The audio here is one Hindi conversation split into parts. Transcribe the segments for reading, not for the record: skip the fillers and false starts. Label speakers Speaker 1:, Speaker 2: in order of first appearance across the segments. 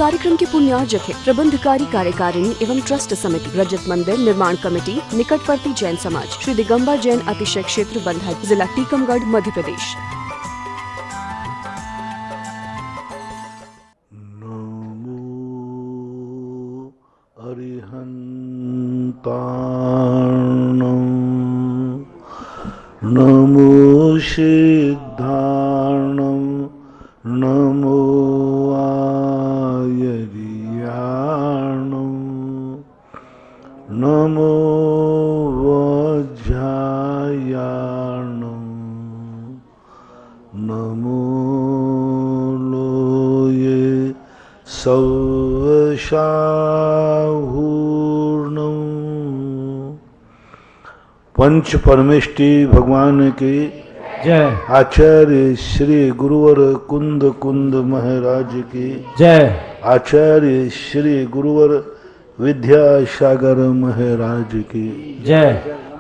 Speaker 1: कार्यक्रम के पुण्यार्जक है प्रबंधकारी कार्यकारिणी एवं ट्रस्ट समिति, रजत मंदिर निर्माण कमेटी, निकटवर्ती जैन समाज, श्री दिगंबर जैन अतिशय क्षेत्र बंधा, जिला टीकमगढ़, मध्य प्रदेश।
Speaker 2: नमो सिद्धार्णं, नमो आयर्याणं, नमो वज्रायाणं, नमो लोये सवशाहूर्णं। पंच परमेष्टि भगवान की
Speaker 3: जय।
Speaker 2: आचार्य श्री गुरुवर कुंद कुंद महाराज की
Speaker 3: जय।
Speaker 2: आचार्य श्री गुरुवर विद्यासागर महाराज की
Speaker 3: जय।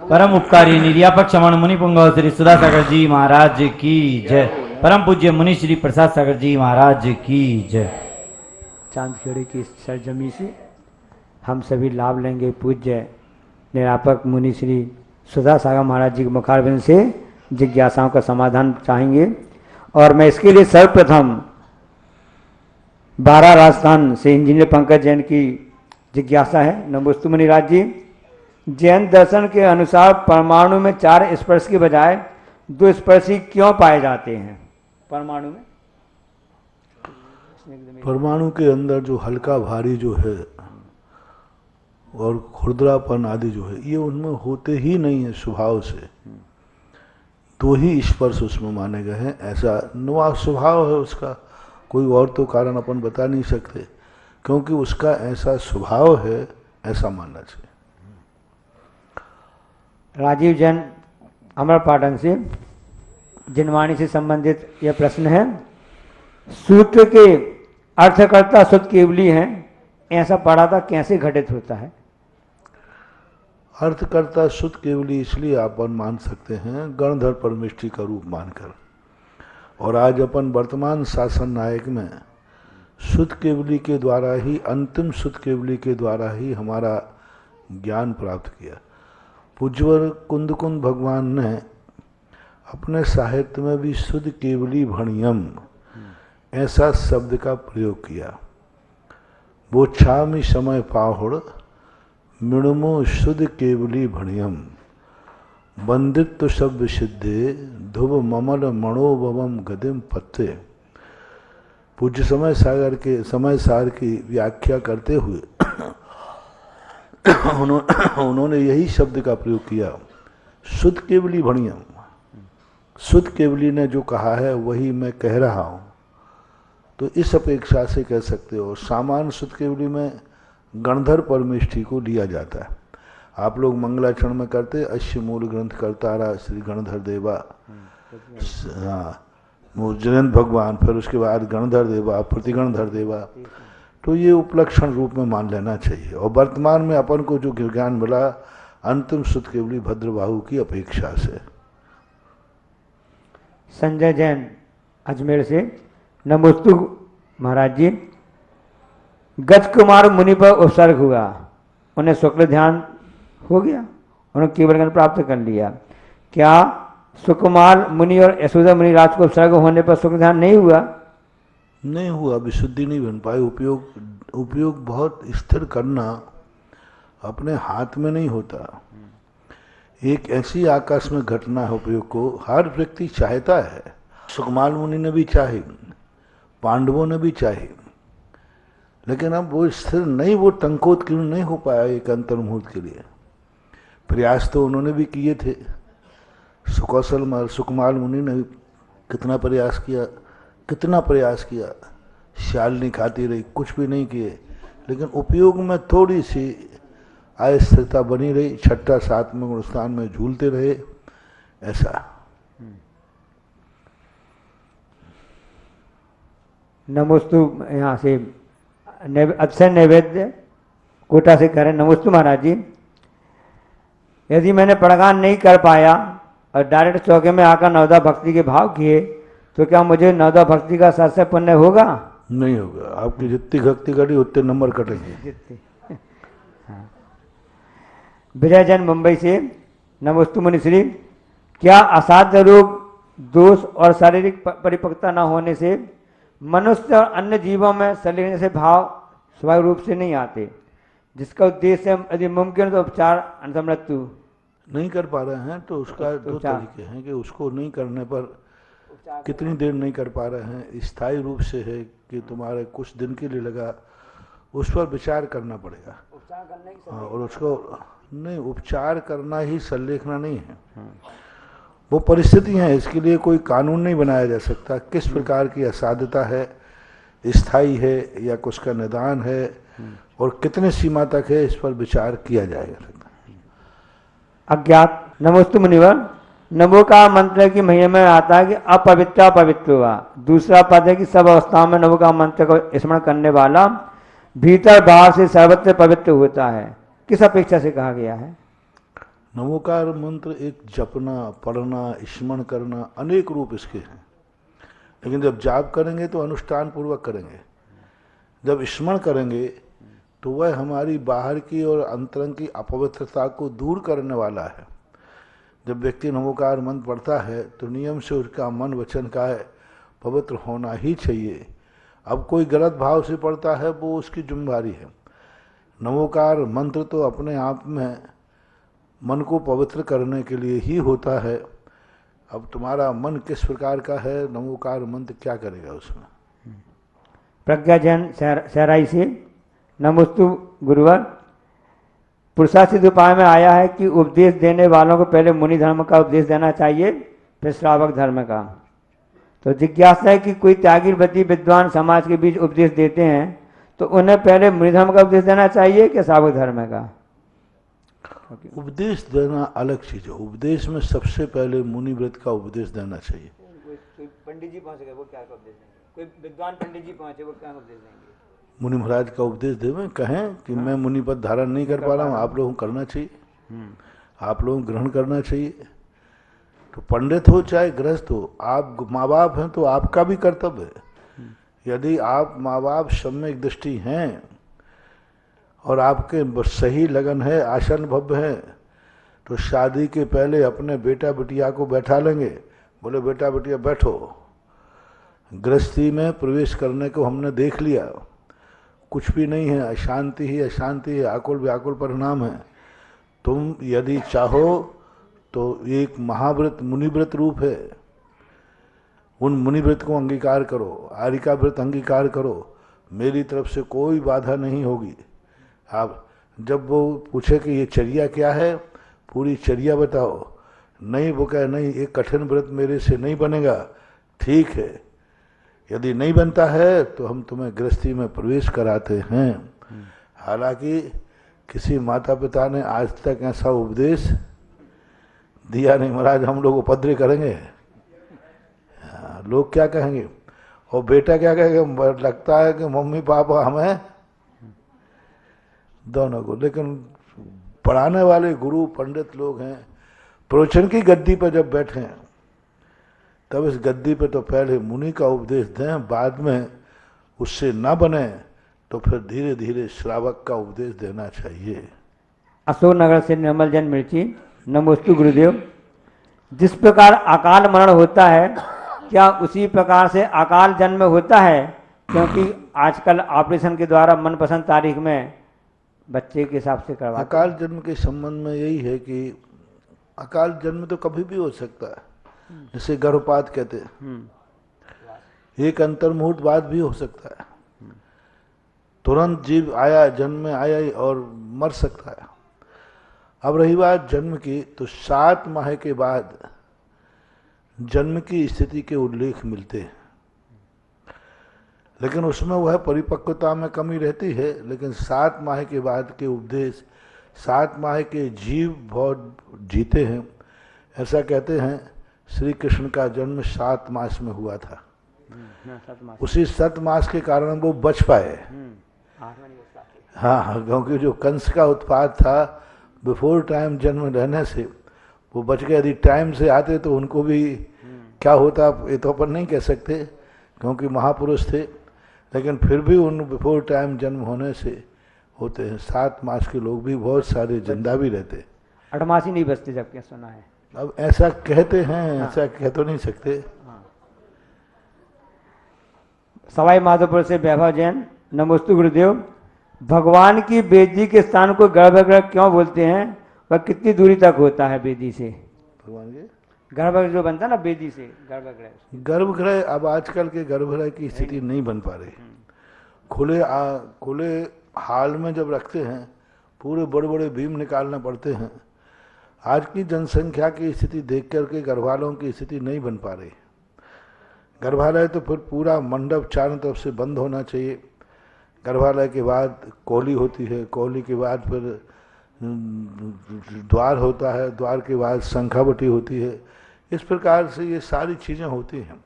Speaker 3: परम उपकारी निर्यापक क्षमण मुनि पुंगव श्री सुधासागर जी महाराज की जय। परम पूज्य मुनि श्री प्रसाद सागर जी महाराज की जय।
Speaker 4: चांदखेड़ी की सरजमी से हम सभी लाभ लेंगे। पूज्य निरापक मुनि श्री सुधा सागर महाराज जी के मुखारबिंद से जिज्ञासाओं का समाधान चाहेंगे। और मैं इसके लिए सर्वप्रथम 12 राजस्थान से इंजीनियर पंकज जैन की जिज्ञासा है। नमोस्तु मुनिराज जी, जैन दर्शन के अनुसार परमाणु में 4 स्पर्श के बजाय 2 स्पर्शी क्यों पाए जाते हैं? परमाणु में
Speaker 2: परमाणु के अंदर जो हल्का भारी जो है और खुरदरापन आदि जो है, ये उनमें होते ही नहीं है स्वभाव से। 2 ही स्पर्श उसमें माने गए हैं। ऐसा नवा स्वभाव है उसका, कोई और तो कारण अपन बता नहीं सकते, क्योंकि उसका ऐसा स्वभाव है, ऐसा मानना चाहिए।
Speaker 4: राजीव जैन अमरपाटन से जिनवाणी से संबंधित यह प्रश्न है। सूत्र के अर्थकर्ता शुद्ध केवली हैं, ऐसा पढ़ा था, कैसे घटित होता है?
Speaker 2: अर्थकर्ता शुद्ध केवली इसलिए अपन मान सकते हैं गणधर परमेष्टि का रूप मानकर। और आज अपन वर्तमान शासन नायक में शुद्ध केवली के द्वारा ही, अंतिम शुद्ध केवली के द्वारा ही हमारा ज्ञान प्राप्त किया। पूज्यवर कुंद कुंद भगवान ने अपने साहित्य में भी शुद्ध केवली भणियम ऐसा शब्द का प्रयोग किया। वो छामी समय पाहुड़ मिणमो शुद्ध केवली भणियम, बंदित्व शब्द सिद्धे ध्रुव ममल मणोभवम गदिम पत्ते। पूज्य समय सार की व्याख्या करते हुए उन्होंने यही शब्द का प्रयोग किया, शुद्ध केवली भणियम। शुद्ध केवली ने जो कहा है वही मैं कह रहा हूँ, तो इस अपेक्षा से कह सकते हो। सामान्य शुद्ध केवली में गणधर परमेष्टि को लिया जाता है। आप लोग मंगलाचरण में करते अश्य मूल ग्रंथ करतारा श्री गणधर देवा, हाँ जयंत भगवान, फिर उसके बाद गणधर देवा, प्रतिगणधर देवा, तो ये उपलक्षण रूप में मान लेना चाहिए। और वर्तमान में अपन को जो ज्ञान मिला अंतिम शुद्ध केवली भद्रबाहु की अपेक्षा से।
Speaker 4: संजय जैन अजमेर से, नमोस्तु महाराज जी, गज कुमार मुनि पर उपसर्ग हुआ, उन्हें शुक्ल ध्यान हो गया, उन्होंने केवल ज्ञान प्राप्त कर लिया। क्या सुकुमार मुनि और यशोदा मुनि राज को उपसर्ग होने पर शुक्ल ध्यान नहीं हुआ?
Speaker 2: नहीं हुआ, विशुद्धि नहीं बन पाई। उपयोग बहुत स्थिर करना अपने हाथ में नहीं होता। एक ऐसी आकस्मिक घटना है, उपयोग को हर व्यक्ति चाहता है। सुकुमार मुनि ने भी चाहे, पांडवों ने भी चाहे, लेकिन अब वो स्थिर नहीं, वो टंकोत्कीर्ण नहीं हो पाया एक अंतर्मुहूर्त के लिए। प्रयास तो उन्होंने भी किए थे। सुकुमार मुनि ने कितना प्रयास किया, शालिनी खाती रही, कुछ भी नहीं किए, लेकिन उपयोग में थोड़ी सी अस्थिरता बनी रही। 6ठा 7वें गुणस्थान में झूलते रहे, ऐसा।
Speaker 4: नमोस्तु यहाँ से अक्षय नैवेद्य कोटा से कह रहे हैं। नमोस्तु महाराज जी, यदि मैंने प्रगान नहीं कर पाया और डायरेक्ट चौके में आकर नवदा भक्ति के भाव किए, तो क्या मुझे नवदा भक्ति का सत्सय पुण्य होगा?
Speaker 2: नहीं होगा। आपकी जितनी भक्ति घटी उतने नंबर कटेंगे।
Speaker 4: जितनी। हाँ। विजय जैन मुंबई से, नमोस्तु मुनिश्री। क्या असाध्य रोग, दोष और शारीरिक परिपक्वता न होने से मनुष्य और अन्य जीवों में संलग्न से भाव स्वाभाविक रूप से नहीं आते, जिसका उद्देश्य यदि मुमकिन तो उपचार अन्यथा मृत्यु?
Speaker 2: नहीं कर पा रहे हैं तो उसका दो तरीके हैं कि उसको नहीं करने पर कितनी देर नहीं कर पा रहे हैं, स्थायी रूप से है कि तुम्हारे कुछ दिन के लिए लगा, उस पर विचार करना पड़ेगा। हाँ, और उसको नहीं, उपचार करना ही संलेखना नहीं है। वो परिस्थितियाँ हैं, इसके लिए कोई कानून नहीं बनाया जा सकता। किस प्रकार की असाध्यता है, स्थायी है या कुछ का निदान है और कितने सीमा तक है, इस पर विचार किया जाएगा।
Speaker 4: अज्ञात। नमोस्तु मुनिवर। नमो का मंत्र की महिमा में आता है कि अपवित्र पवित्र हुआ। दूसरा पद है कि सब अवस्थाओं में नमो का मंत्र को स्मरण करने वाला भीतर भाव से सर्वत्र पवित्र होता है। किस अपेक्षा से कहा गया है?
Speaker 2: नमोकार मंत्र एक जपना, पढ़ना, स्मरण करना, अनेक रूप इसके हैं। लेकिन जब जाप करेंगे तो अनुष्ठान पूर्वक करेंगे। जब स्मरण करेंगे तो वह हमारी बाहर की और अंतरंग की अपवित्रता को दूर करने वाला है। जब व्यक्ति नमोकार मंत्र पढ़ता है तो नियम से उसका मन वचन का है पवित्र होना ही चाहिए। अब कोई गलत भाव से पढ़ता है वो उसकी जिम्मेदारी है। नमोकार मंत्र तो अपने आप में मन को पवित्र करने के लिए ही होता है। अब तुम्हारा मन किस प्रकार का है, नमोकार मंत्र क्या करेगा उसमें।
Speaker 4: प्रज्ञा जैन सहराई से, नमोस्तु गुरुवर। पुरुषार्थित उपाय में आया है कि उपदेश देने वालों को पहले मुनि धर्म का उपदेश देना चाहिए, फिर श्रावक धर्म का। तो जिज्ञासा है कि कोई त्यागी व्रती विद्वान समाज के बीच उपदेश देते हैं तो उन्हें पहले मुनि धर्म का उपदेश देना चाहिए कि श्रावक धर्म का?
Speaker 2: उपदेश देना अलग चीज है। उपदेश में सबसे पहले मुनि व्रत का उपदेश देना चाहिए।
Speaker 4: पंडित जी पहुंच गए, वो क्या उपदेश देंगे? कोई विद्वान पंडित जी पहुंचे, वो क्या उपदेश देंगे?
Speaker 2: मुनि महाराज का उपदेश देवें, कहें कि मैं मुनि पद धारण नहीं कर पा रहा हूँ, आप लोगों को करना चाहिए, आप लोगों को ग्रहण करना चाहिए। तो पंडित हो चाहे गृहस्थ हो, आप माँ बाप हैं तो आपका भी कर्तव्य है। यदि आप माँ बाप सम्यक दृष्टि हैं और आपके सही लगन है, आसन भव्य है, तो शादी के पहले अपने बेटा बिटिया को बैठा लेंगे, बोले बेटा बिटिया बैठो। गृहस्थी में प्रवेश करने को हमने देख लिया, कुछ भी नहीं है, अशांति ही अशांति है, आकुल व्याकुल परिणाम है। तुम यदि चाहो तो एक महाव्रत मुनिव्रत रूप है, उन मुनिव्रत को अंगीकार करो, आरिका व्रत अंगीकार करो, मेरी तरफ से कोई बाधा नहीं होगी। आप जब वो पूछे कि ये चर्या क्या है, पूरी चर्या बताओ, नहीं वो कहे नहीं ये कठिन व्रत मेरे से नहीं बनेगा, ठीक है, यदि नहीं बनता है तो हम तुम्हें गृहस्थी में प्रवेश कराते हैं। हालांकि किसी माता पिता ने आज तक ऐसा उपदेश दिया नहीं, महाराज हम लोग उपद्रव करेंगे, लोग क्या कहेंगे, और बेटा क्या कहेगा, लगता है कि मम्मी पापा हमें दोनों को। लेकिन पढ़ाने वाले गुरु पंडित लोग हैं, प्रवचन की गद्दी पर जब बैठे तब इस गद्दी पे तो पहले मुनि का उपदेश दें, बाद में उससे ना बने तो फिर धीरे धीरे श्रावक का उपदेश देना चाहिए।
Speaker 4: अशोक नगर से निर्मल जन मिर्ची, नमोस्तु गुरुदेव। जिस प्रकार अकाल मरण होता है, क्या उसी प्रकार से अकाल जन्म होता है? क्योंकि आजकल ऑपरेशन के द्वारा मनपसंद तारीख में बच्चे के हिसाब से करवा।
Speaker 2: अकाल जन्म के संबंध में यही है कि अकाल जन्म तो कभी भी हो सकता है, जिसे गर्भपात कहते हैं, एक अंतर मुहूर्त बाद भी हो सकता है। तुरंत जीव आया, जन्म में आया और मर सकता है। अब रही बात जन्म की, तो 7 माह के बाद जन्म की स्थिति के उल्लेख मिलते हैं, लेकिन उसमें वह परिपक्वता में कमी रहती है। लेकिन 7 माह के बाद के उपदेश, 7 माह के जीव बहुत जीते हैं। ऐसा कहते हैं श्री कृष्ण का जन्म 7 मास में हुआ था, उसी 7 मास के कारण वो बच पाए। हाँ, क्योंकि जो कंस का उत्पात था बिफोर टाइम जन्म रहने से वो बच गए। यदि टाइम से आते तो उनको भी क्या होता ये तो अपन नहीं कह सकते, क्योंकि महापुरुष थे। लेकिन फिर भी उन बिफोर टाइम जन्म होने से होते हैं। 7 मास के लोग भी बहुत सारे जिंदा भी रहते हैं।
Speaker 4: 8 मास ही नहीं बचते, जबकि सुना है।
Speaker 2: अब ऐसा कहते हैं, ऐसा कह तो नहीं सकते।
Speaker 4: सवाई माधोपुर से वैभव जैन। नमोस्तु गुरुदेव। भगवान की वेदी के स्थान को गर्भगृह क्यों बोलते हैं, वह कितनी दूरी तक होता है वेदी से?
Speaker 2: भगवान के
Speaker 4: गर्भगृह जो बनता है ना वेदी से,
Speaker 2: गर्भगृह, अब आजकल के गर्भगृह की स्थिति नहीं बन पा रही। खुले हाल में जब रखते हैं, पूरे बड़े बड़े बीम निकालना पड़ते हैं। आज की जनसंख्या की स्थिति देख करके गर्भालयों की स्थिति नहीं बन पा रही। गर्भालय तो फिर पूरा मंडप चारों तरफ से बंद होना चाहिए। गर्भालय के बाद कौली होती है, कौली के बाद फिर द्वार होता है, द्वार के बाद शंखावटी होती है। इस प्रकार से ये सारी चीज़ें होती हैं।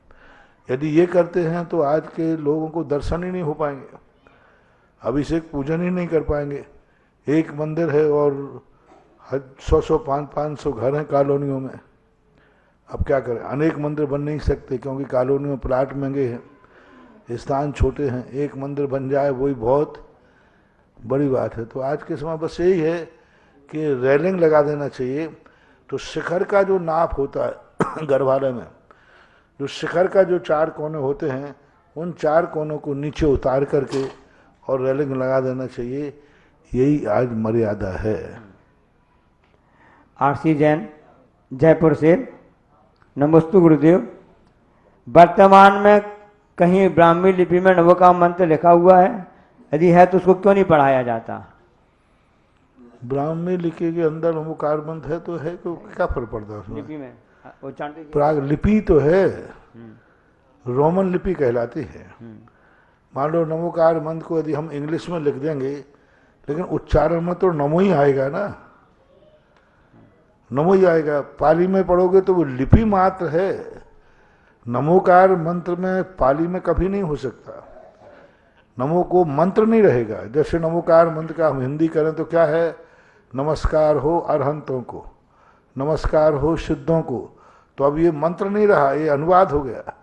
Speaker 2: यदि ये करते हैं तो आज के लोगों को दर्शन ही नहीं हो पाएंगे, अभिषेक पूजन ही नहीं कर पाएंगे। एक मंदिर है और 100-100 500 घर हैं कॉलोनियों में। अब क्या करें, अनेक मंदिर बन नहीं सकते क्योंकि कॉलोनी में प्लाट महंगे हैं, स्थान छोटे हैं। एक मंदिर बन जाए वही बहुत बड़ी बात है। तो आज के समय बस यही है कि रेलिंग लगा देना चाहिए। तो शिखर का जो नाप होता है गर्भालय में, जो शिखर का जो 4 कोने होते हैं, उन 4 कोनों को नीचे उतार करके और रेलिंग लगा देना चाहिए। यही आज मर्यादा है।
Speaker 4: आरसी जैन जयपुर से। नमोस्तु गुरुदेव। वर्तमान में कहीं ब्राह्मी लिपि में नवोका मंत्र लिखा हुआ है? यदि है तो उसको क्यों नहीं पढ़ाया जाता?
Speaker 2: ब्राह्मी लिपि के अंदर नमोकार मंत्र है तो है, तो क्या फर्क पड़ता है उसमें?
Speaker 4: लिपि में
Speaker 2: प्राग लिपि तो है, रोमन लिपि कहलाती है। मान लो नमोकार मंत्र को यदि हम इंग्लिश में लिख देंगे, लेकिन उच्चारण में तो नमो ही आएगा ना, नमो ही आएगा। पाली में पढ़ोगे तो वो लिपि मात्र है। नमोकार मंत्र में पाली में कभी नहीं हो सकता। नमो को मंत्र नहीं रहेगा। जैसे नमोकार मंत्र का हम हिंदी करें तो क्या है, नमस्कार हो अरहंतों को, नमस्कार हो सिद्धों को। तो अब ये मंत्र नहीं रहा, ये अनुवाद हो गया।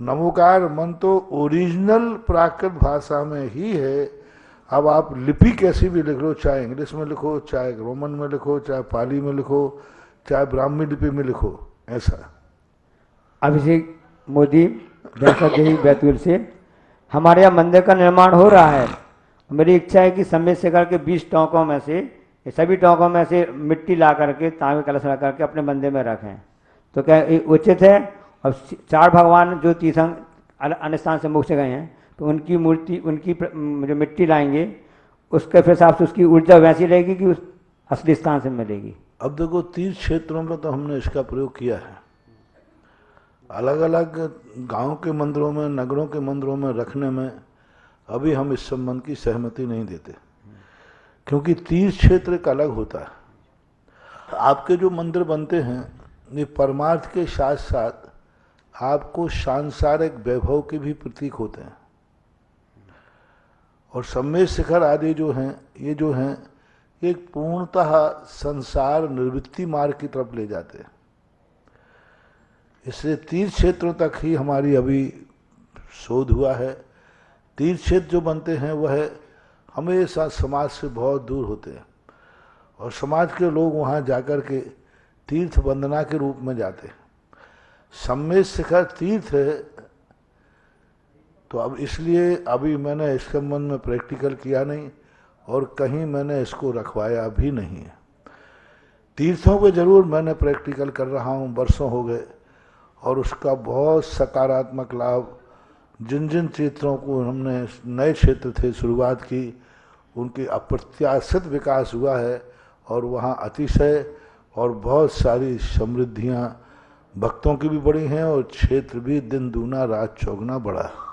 Speaker 2: नमोकार मंत्र तो ओरिजिनल प्राकृत भाषा में ही है। अब आप लिपि कैसी भी लिख लो, चाहे इंग्लिश में लिखो, चाहे रोमन में लिखो, चाहे पाली में लिखो, चाहे ब्राह्मी लिपि में लिखो, ऐसा।
Speaker 4: अभिषेक मोदी देही बैतूल से। हमारे यहाँ मंदिर का निर्माण हो रहा है। मेरी इच्छा है कि समेत शिखर के 20 टोंकों में से, सभी टोंकों में से मिट्टी ला करके, तांबे कलश ला करके अपने मंदिर में रखें, तो क्या उचित है? और 4 भगवान जो तीर्थंकर अन्य स्थान से मोक्ष गए हैं, तो उनकी मूर्ति, उनकी जो मिट्टी लाएंगे, उसके हिसाब से उसकी ऊर्जा वैसी रहेगी कि उस असली स्थान से मिलेगी।
Speaker 2: अब देखो, तीर्थ क्षेत्रों में तो हमने इसका प्रयोग किया है। अलग अलग गांव के मंदिरों में, नगरों के मंदिरों में रखने में अभी हम इस संबंध की सहमति नहीं देते, क्योंकि तीर्थ क्षेत्र एक अलग होता है। आपके जो मंदिर बनते हैं, ये परमार्थ के साथ साथ आपको सांसारिक वैभव के भी प्रतीक होते हैं। और समेत शिखर आदि जो हैं, ये जो हैं, एक पूर्णतः संसार निवृत्ति मार्ग की तरफ ले जाते हैं। इसलिए तीर्थ क्षेत्रों तक ही हमारी अभी शोध हुआ है। तीर्थ क्षेत्र जो बनते हैं वह हमेशा समाज से बहुत दूर होते हैं, और समाज के लोग वहाँ जाकर के तीर्थ वंदना के रूप में जाते हैं। समेत शिखर तीर्थ है, तो अब इसलिए अभी मैंने इस संबंध में प्रैक्टिकल किया नहीं, और कहीं मैंने इसको रखवाया भी नहीं है। तीर्थों पे जरूर मैंने प्रैक्टिकल कर रहा हूँ, वर्षों हो गए, और उसका बहुत सकारात्मक लाभ जिन जिन क्षेत्रों को हमने, नए क्षेत्र थे, शुरुआत की, उनके अप्रत्याशित विकास हुआ है। और वहाँ अतिशय और बहुत सारी समृद्धियाँ भक्तों की भी बढ़ी हैं, और क्षेत्र भी दिन दूना रात चौगुना बढ़ा है।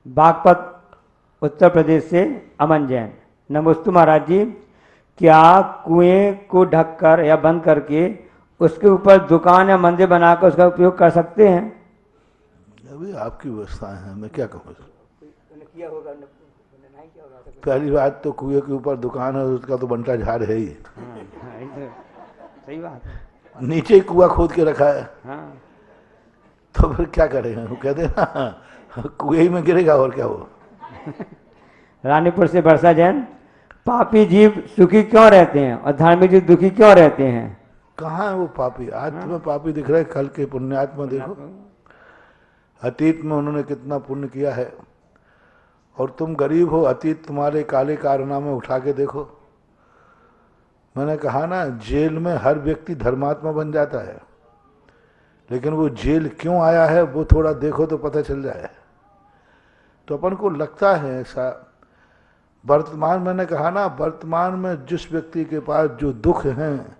Speaker 4: बागपत उत्तर प्रदेश से अमन जैन। नमोस्तु महाराज जी। क्या कुएं को ढककर या बंद करके उसके ऊपर दुकान या मंदिर बनाकर उसका उपयोग कर सकते हैं?
Speaker 2: अभी आपकी व्यवस्थाएं हैं, मैं क्या कहूँ। पहली बात तो कुएं के ऊपर दुकान है, उसका तो बंटा झाड़ है ही।
Speaker 4: सही बात।
Speaker 2: नीचे कुआं खोद के रखा है,
Speaker 4: हाँ।
Speaker 2: तो फिर क्या करेंगे? वो कहते हैं ना, कुएं में गिरेगा और क्या हो।
Speaker 4: रानीपुर से वर्षा जैन, पापी जीव सुखी क्यों रहते हैं और धार्मिक जीव दुखी क्यों रहते हैं?
Speaker 2: कहाँ है वो पापी? आज तुम्हें पापी दिख रहा है, कल के पुण्यात्मा देखो अतीत में उन्होंने कितना पुण्य किया है। और तुम गरीब हो, अतीत तुम्हारे काले कारनामे उठा के देखो। मैंने कहा ना, जेल में हर व्यक्ति धर्मात्मा बन जाता है, लेकिन वो जेल क्यों आया है वो थोड़ा देखो तो पता चल जाए। तो अपन को लगता है ऐसा। वर्तमान, मैंने कहा ना, वर्तमान में जिस व्यक्ति के पास जो दुख हैं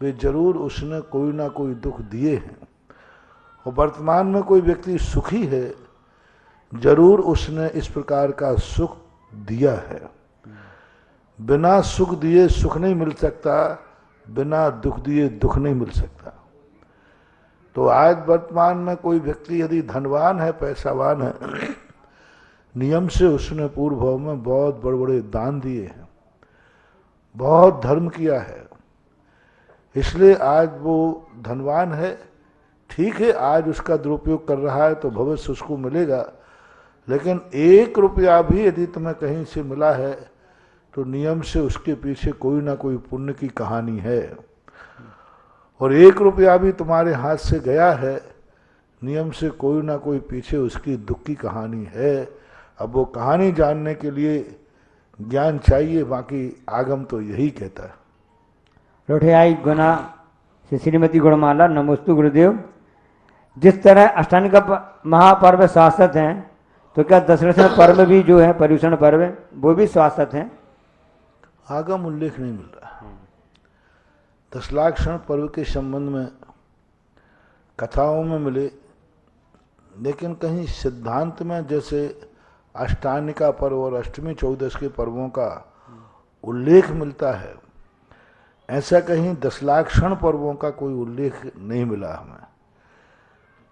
Speaker 2: वे जरूर उसने कोई ना कोई दुख दिए हैं। और वर्तमान में कोई व्यक्ति सुखी है, जरूर उसने इस प्रकार का सुख दिया है। बिना सुख दिए सुख नहीं मिल सकता, बिना दुख दिए दुख नहीं मिल सकता। तो आज वर्तमान में कोई व्यक्ति यदि धनवान है, पैसावान है, नियम से उसने पूर्व भाव में बहुत बड़े बड़े दान दिए हैं, बहुत धर्म किया है, इसलिए आज वो धनवान है। ठीक है, आज उसका दुरुपयोग कर रहा है तो भविष्य उसको मिलेगा, लेकिन 1 रुपया भी यदि तुम्हें कहीं से मिला है तो नियम से उसके पीछे कोई ना कोई पुण्य की कहानी है। और 1 रुपया भी तुम्हारे हाथ से गया है, नियम से कोई ना कोई पीछे उसकी दुख की कहानी है। अब वो कहानी जानने के लिए ज्ञान चाहिए, बाकी आगम तो यही कहता है।
Speaker 4: रोठियाई गुना से श्रीमती गुणमाला, नमोस्तु गुरुदेव। जिस तरह अष्टांग का महापर्व शाश्वत हैं, तो क्या दशरथन पर्व भी जो है पर्यूषण पर्व वो भी शाश्वत हैं?
Speaker 2: आगम उल्लेख नहीं मिल रहा। दशलाक्षण पर्व के संबंध में कथाओं में मिले, लेकिन कहीं सिद्धांत में जैसे अष्टानिका पर्व और अष्टमी चौदश के पर्वों का उल्लेख मिलता है, ऐसा कहीं दशलाक्षण पर्वों का कोई उल्लेख नहीं मिला हमें।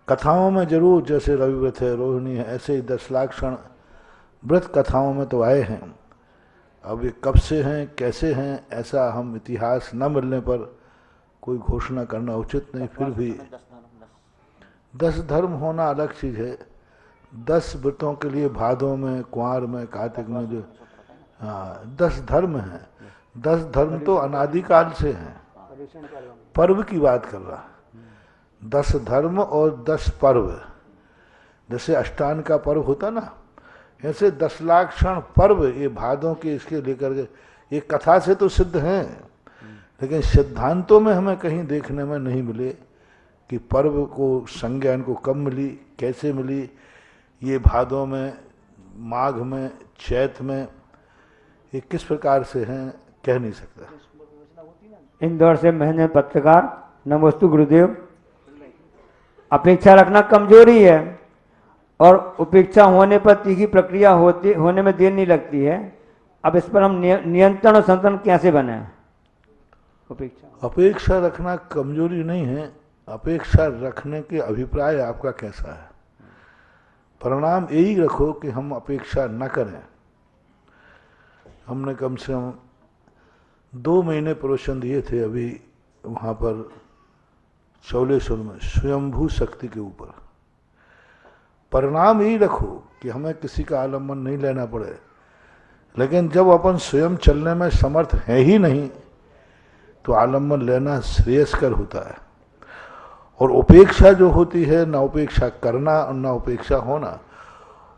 Speaker 2: कथाओं में जरूर, जैसे रविव्रत है, रोहिणी है, ऐसे ही दशलाक्षण व्रत कथाओं में तो आए हैं। अब ये कब से हैं, कैसे हैं, ऐसा हम इतिहास न मिलने पर कोई घोषणा करना उचित नहीं। फिर भी 10 धर्म होना अलग चीज है। 10 व्रतों के लिए भादों में, कुंवार में, कार्तिक में जो 10 धर्म हैं। 10 धर्म तो अनादिकाल से हैं, पर्व की बात कर रहा। 10 धर्म और 10 पर्व, जैसे अष्टान का पर्व होता ना, ऐसे दशलाक्षण पर्व ये भादों के इसके लेकर के ये कथा से तो सिद्ध हैं, लेकिन सिद्धांतों में हमें कहीं देखने में नहीं मिले कि पर्व को संज्ञा इनको कब मिली, कैसे मिली। ये भादों में, माघ में, चैत में, ये किस प्रकार से हैं कह नहीं सकता।
Speaker 4: इंदौर से महेंद्र पत्रकार, नमोस्तु गुरुदेव। अपेक्षा रखना कमजोरी है और उपेक्षा होने पर तीखी प्रक्रिया होने में देर नहीं लगती है। अब इस पर हम नियंत्रण और संतुलन कैसे बने?
Speaker 2: अपेक्षा रखना कमजोरी नहीं है, अपेक्षा रखने के अभिप्राय आपका कैसा है। परिणाम यही रखो कि हम अपेक्षा न करें। हमने कम से कम 2 महीने प्रवचन दिए थे अभी वहाँ पर चौलेश्वर में, स्वयंभू शक्ति के ऊपर। परिणाम यही रखो कि हमें किसी का आलम्बन नहीं लेना पड़े, लेकिन जब अपन स्वयं चलने में समर्थ है ही नहीं तो आलम्बन लेना श्रेयस्कर होता है। और उपेक्षा जो होती है, ना उपेक्षा करना और ना उपेक्षा होना।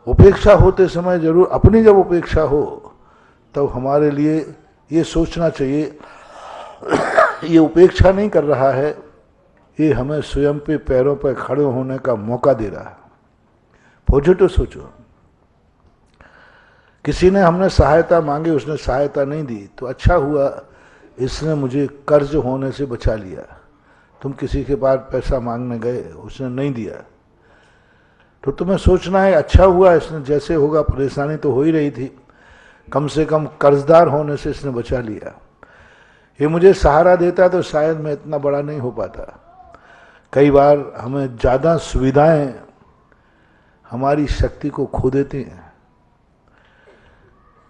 Speaker 2: उपेक्षा होते समय जरूर अपनी जब उपेक्षा हो तब हमारे लिए ये सोचना चाहिए ये उपेक्षा नहीं कर रहा है, ये हमें स्वयं पे पैरों पर खड़े होने का मौका दे रहा है। पॉजिटिव सोचो। किसी ने हमने सहायता मांगी, उसने सहायता नहीं दी तो अच्छा हुआ, इसने मुझे कर्ज होने से बचा लिया। तुम किसी के पास पैसा मांगने गए, उसने नहीं दिया, तो तुम्हें सोचना है अच्छा हुआ, इसने जैसे होगा परेशानी तो हो ही रही थी, कम से कम कर्जदार होने से इसने बचा लिया। ये मुझे सहारा देता तो शायद मैं इतना बड़ा नहीं हो पाता। कई बार हमें ज़्यादा सुविधाएं हमारी शक्ति को खो देती हैं।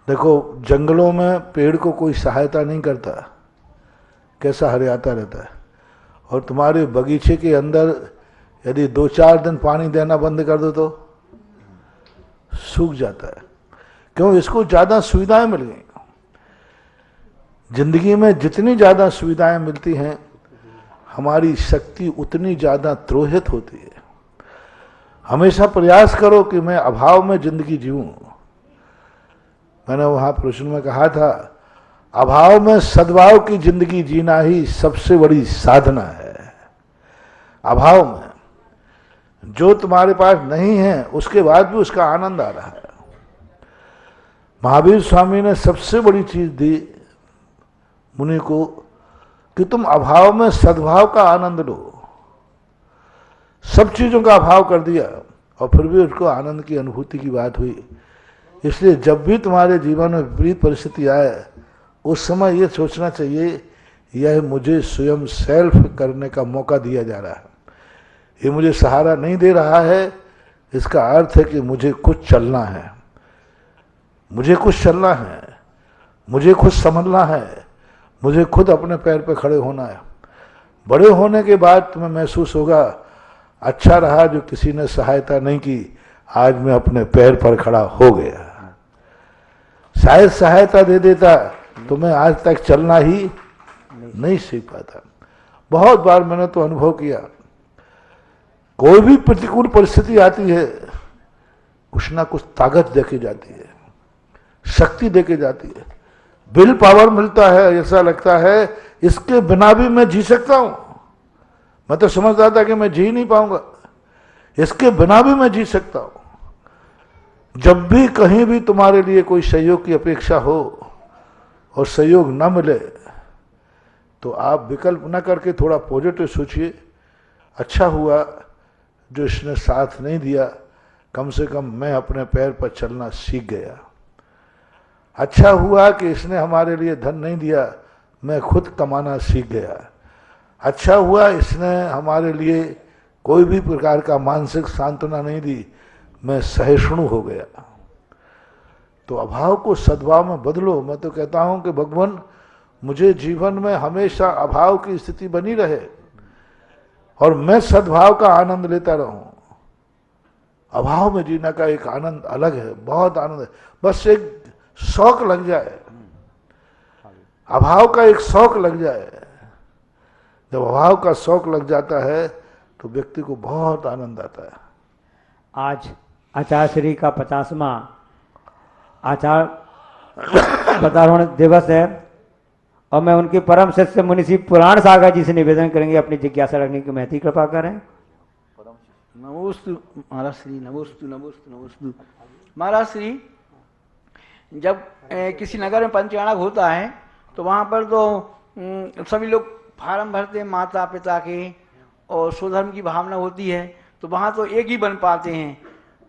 Speaker 2: देखो, जंगलों में पेड़ को कोई सहायता नहीं करता, कैसा हरियाता रहता है। और तुम्हारे बगीचे के अंदर यदि 2-4 दिन पानी देना बंद कर दो तो सूख जाता है। क्यों? इसको ज़्यादा सुविधाएं मिल गई। जिंदगी में जितनी ज़्यादा सुविधाएं मिलती हैं, हमारी शक्ति उतनी ज़्यादा द्रोहित होती है। हमेशा प्रयास करो कि मैं अभाव में जिंदगी जीऊं। मैंने वहाँ प्रश्न में कहा था, अभाव में सद्भाव की जिंदगी जीना ही सबसे बड़ी साधना है। अभाव में जो तुम्हारे पास नहीं है उसके बाद भी उसका आनंद आ रहा है। महावीर स्वामी ने सबसे बड़ी चीज दी मुनि को कि तुम अभाव में सद्भाव का आनंद लो। सब चीजों का अभाव कर दिया और फिर भी उसको आनंद की अनुभूति की बात हुई। इसलिए जब भी तुम्हारे जीवन में विपरीत परिस्थिति आए, उस समय ये सोचना चाहिए, यह मुझे स्वयं सेल्फ करने का मौका दिया जा रहा है। ये मुझे सहारा नहीं दे रहा है, इसका अर्थ है कि मुझे कुछ चलना है, मुझे कुछ चलना है, मुझे खुद संभलना है, मुझे खुद अपने पैर पे खड़े होना है। बड़े होने के बाद तुम्हें महसूस होगा, अच्छा रहा जो किसी ने सहायता नहीं की, आज मैं अपने पैर पर खड़ा हो गया। शायद सहायता दे देता तो मैं आज तक चलना ही नहीं सीख पाता। बहुत बार मैंने तो अनुभव किया, कोई भी प्रतिकूल परिस्थिति आती है, कुछ ना कुछ ताकत देके जाती है, शक्ति देके जाती है, विल पावर मिलता है। ऐसा लगता है इसके बिना भी मैं जी सकता हूं। मैं तो समझता था कि मैं जी नहीं पाऊंगा, इसके बिना भी मैं जी सकता हूं। जब भी कहीं भी तुम्हारे लिए कोई सहयोग की अपेक्षा हो और सहयोग न मिले, तो आप विकल्प न करके थोड़ा पॉजिटिव सोचिए, अच्छा हुआ जो इसने साथ नहीं दिया, कम से कम मैं अपने पैर पर चलना सीख गया। अच्छा हुआ कि इसने हमारे लिए धन नहीं दिया, मैं खुद कमाना सीख गया। अच्छा हुआ इसने हमारे लिए कोई भी प्रकार का मानसिक सांत्वना नहीं दी, मैं सहिष्णु हो गया। तो अभाव को सद्भाव में बदलो। मैं तो कहता हूं कि भगवान मुझे जीवन में हमेशा अभाव की स्थिति बनी रहे और मैं सद्भाव का आनंद लेता रहूं। अभाव में जीने का एक आनंद अलग है, बहुत आनंद है। बस एक शौक लग जाए, अभाव का एक शौक लग जाए। जब अभाव का शौक लग जाता है तो व्यक्ति को बहुत आनंद आता है।
Speaker 4: आज आचार्य श्री का 50वां आचार्य पदारोहण दिवस है और मैं उनके परम शिष्य मुनिषी पुराण सागर जी से निवेदन करेंगे अपनी जिज्ञासा रखने की महती कृपा करें।
Speaker 5: नमोस्तु महाराज श्री, नमोस्तु नमोस्तु नमोस्तु महाराज श्री। जब किसी नगर में पंचायत होता है तो वहाँ पर तो सभी लोग फार्म भरते हैं माता पिता के, और स्वधर्म की भावना होती है, तो वहाँ तो एक ही बन पाते हैं,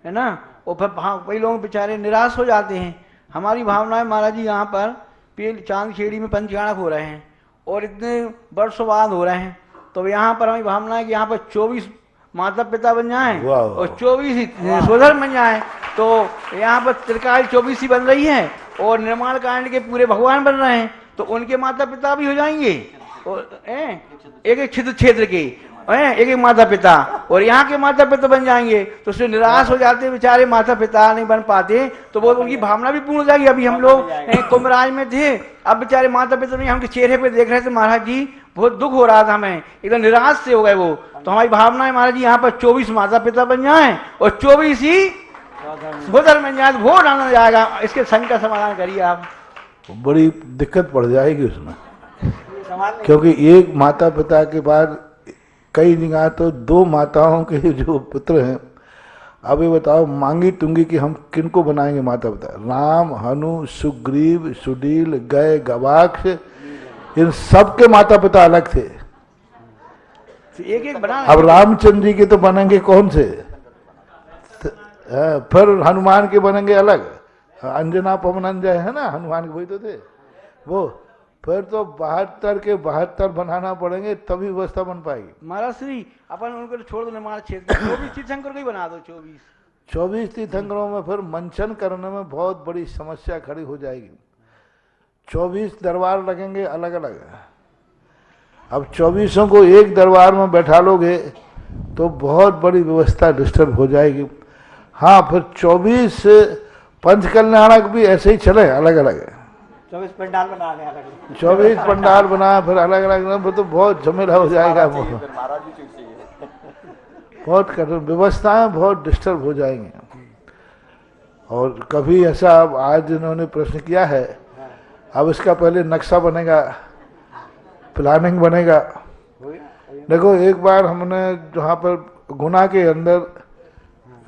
Speaker 5: है ना। और फिर वहाँ कई लोग बेचारे निराश हो जाते हैं। हमारी भावना है महाराज जी, यहाँ पर पेल चांदखेड़ी में पंचायत हो रहे हैं और इतने वर्षों बाद हो रहे हैं, तो यहाँ पर हमारी भावना है कि यहाँ पर 24 माता पिता बन जाएं और 24 ही स्वधर्म बन जाएं। तो यहाँ पर त्रिकाल 24 ही बन रही है और निर्माण कांड के पूरे भगवान बन रहे हैं, तो उनके माता पिता भी हो जाएंगे और एक एक क्षेत्र के एक एक माता पिता, और यहाँ के माता पिता बन जाएंगे। तो उससे निराश हो जाते बेचारे, माता पिता नहीं बन पाते, तो वो उनकी भावना भी पूर्ण हो जाएगी। अभी हम लोग कुंभराज में थे, अब बेचारे माता पिता नहीं हमके चेहरे पे देख रहे थे महाराज जी, बहुत दुख हो रहा था हमें, एकदम निराश से हो गए वो। तो हमारी भावना है महाराज जी, यहाँ पर 24 माता पिता बन जाए और 24 ही स्वधर्म बन जाए, बहुत आनंद आएगा। इसके संग का समाधान करिए आप।
Speaker 2: बड़ी दिक्कत पड़ जाएगी उसमें, क्योंकि एक माता पिता के बाद कई जगह तो 2 माताओं के जो पुत्र हैं। अब ये बताओ मांगी तुंगी कि हम किनको बनाएंगे माता पिता? राम, हनु, सुग्रीव, सुडील, गय, गवाक्ष, इन सब के माता पिता अलग थे।
Speaker 5: एक एक बना।
Speaker 2: अब रामचंद्र जी के तो बनेंगे कौन से, फिर हनुमान के बनेंगे अलग, अंजना पवनंजय है ना, हनुमान के वही तो थे वो। फिर तो 72 के 72 बनाना पड़ेंगे तभी व्यवस्था बन पाएगी।
Speaker 5: महाराज श्री अपन उनको छोड़ दो निर्माण क्षेत्र, 24 तीर्थंकर को ही बना दो।
Speaker 2: 24 तीर्थंकरों में फिर मंचन करने में बहुत बड़ी समस्या खड़ी हो जाएगी। 24 दरबार लगेंगे अलग अलग। अब 24 को एक दरबार में बैठा लोगे तो बहुत बड़ी व्यवस्था डिस्टर्ब हो जाएगी। हाँ, फिर 24 पंचकल्याणक भी ऐसे ही चले, अलग अलग है।
Speaker 4: 24 पंडाल बना रहे अलग
Speaker 2: 24 पंडाल बना, फिर अलग अलग, फिर तो बहुत झमेला हो जाएगा। बहुत कठिन व्यवस्थाएं बहुत डिस्टर्ब हो जाएंगी। और कभी ऐसा, अब आज इन्होंने प्रश्न किया है, अब इसका पहले नक्शा बनेगा, प्लानिंग बनेगा। देखो, एक बार हमने जहाँ पर गुना के अंदर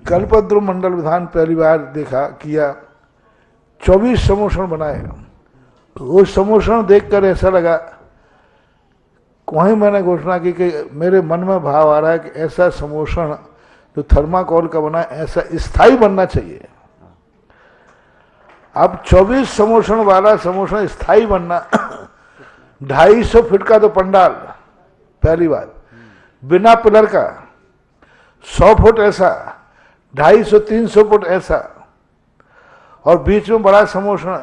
Speaker 2: कल्पद्रुम मंडल विधान पहली बार देखा किया, 24 समोषण बनाए। वो समोषण देखकर ऐसा लगा, वहीं मैंने घोषणा की कि मेरे मन में भाव आ रहा है कि ऐसा समोषण जो थर्माकोल का बना है ऐसा स्थायी बनना चाहिए। अब 24 समोषण वाला समोषण स्थायी बनना, 250 फीट का तो पंडाल पहली बात, बिना पिलर का, 100 फुट ऐसा, 250-300 फुट ऐसा, और बीच में बड़ा समोषण।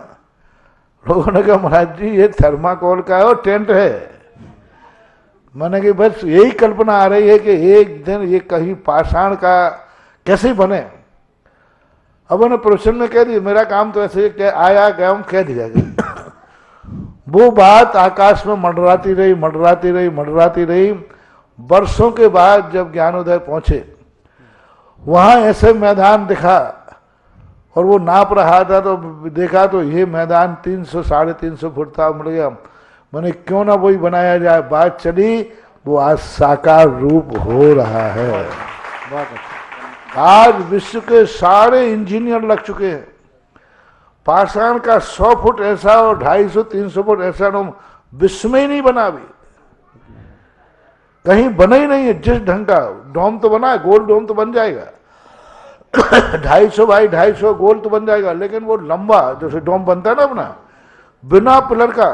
Speaker 2: लोगों ने कहा महाराज जी ये थर्माकोल का है और टेंट है। मैंने कि बस यही कल्पना आ रही है कि एक दिन ये कहीं पाषाण का कैसे बने। अब उन्होंने प्रवचन में कह दिया, मेरा काम तो ऐसे क्या आया गया कह दिया गया। वो बात आकाश में मंडराती रही, मंडराती रही, मंडराती रही। वर्षों के बाद जब ज्ञानोदय पहुंचे, वहां ऐसे मैदान दिखा और वो नाप रहा था तो देखा तो ये मैदान 300-350 फुट था। मिल गया, मैंने क्यों ना वही बनाया जाए। बात चली, वो आज साकार रूप हो रहा है।
Speaker 4: बहुत अच्छा।
Speaker 2: आज विश्व के सारे इंजीनियर लग चुके हैं। पाषाण का 100 फुट ऐसा और 250-300 फुट ऐसा विश्व में ही नहीं बना, अभी कहीं बना ही नहीं है। जिस ढंग का डोम तो बना है, गोल डोम तो बन जाएगा, 250 बाई 250 गोल तो बन जाएगा, लेकिन वो लंबा जैसे डोम बनता है ना अपना, बिना पिलर का,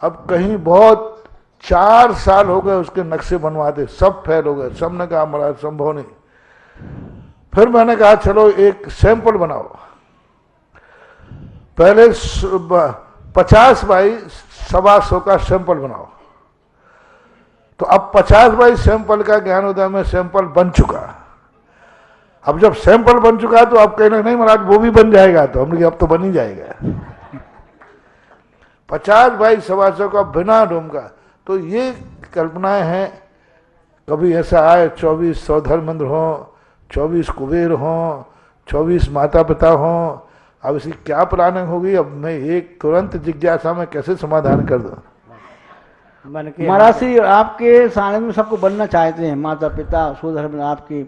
Speaker 2: अब कहीं बहुत 4 साल हो गए उसके नक्शे बनवाते, सब फेल हो गए। सब ने कहा महाराज संभव नहीं। फिर मैंने कहा चलो एक सैंपल बनाओ। पहले 50 बाई 125 का सैंपल बनाओ। तो अब 50 बाई सैंपल का ज्ञानोदय में सैंपल बन चुका। अब जब सैंपल बन चुका तो अब कहना नहीं महाराज वो भी बन जाएगा, तो हमने अब तो बन ही जाएगा। 50 बाई 125 का बिना डोम का। तो ये कल्पनाएं हैं, कभी ऐसा आए 24 सौधर्मेंद्र हों, 24 कुबेर हों, 24 माता पिता हों। अब इसकी क्या प्लानिंग होगी, अब मैं एक तुरंत जिज्ञासा में कैसे समाधान कर दूं।
Speaker 5: महाराज श्री आपके सानिध्य में सबको बनना चाहते हैं, माता पिता सौधर्म, आपके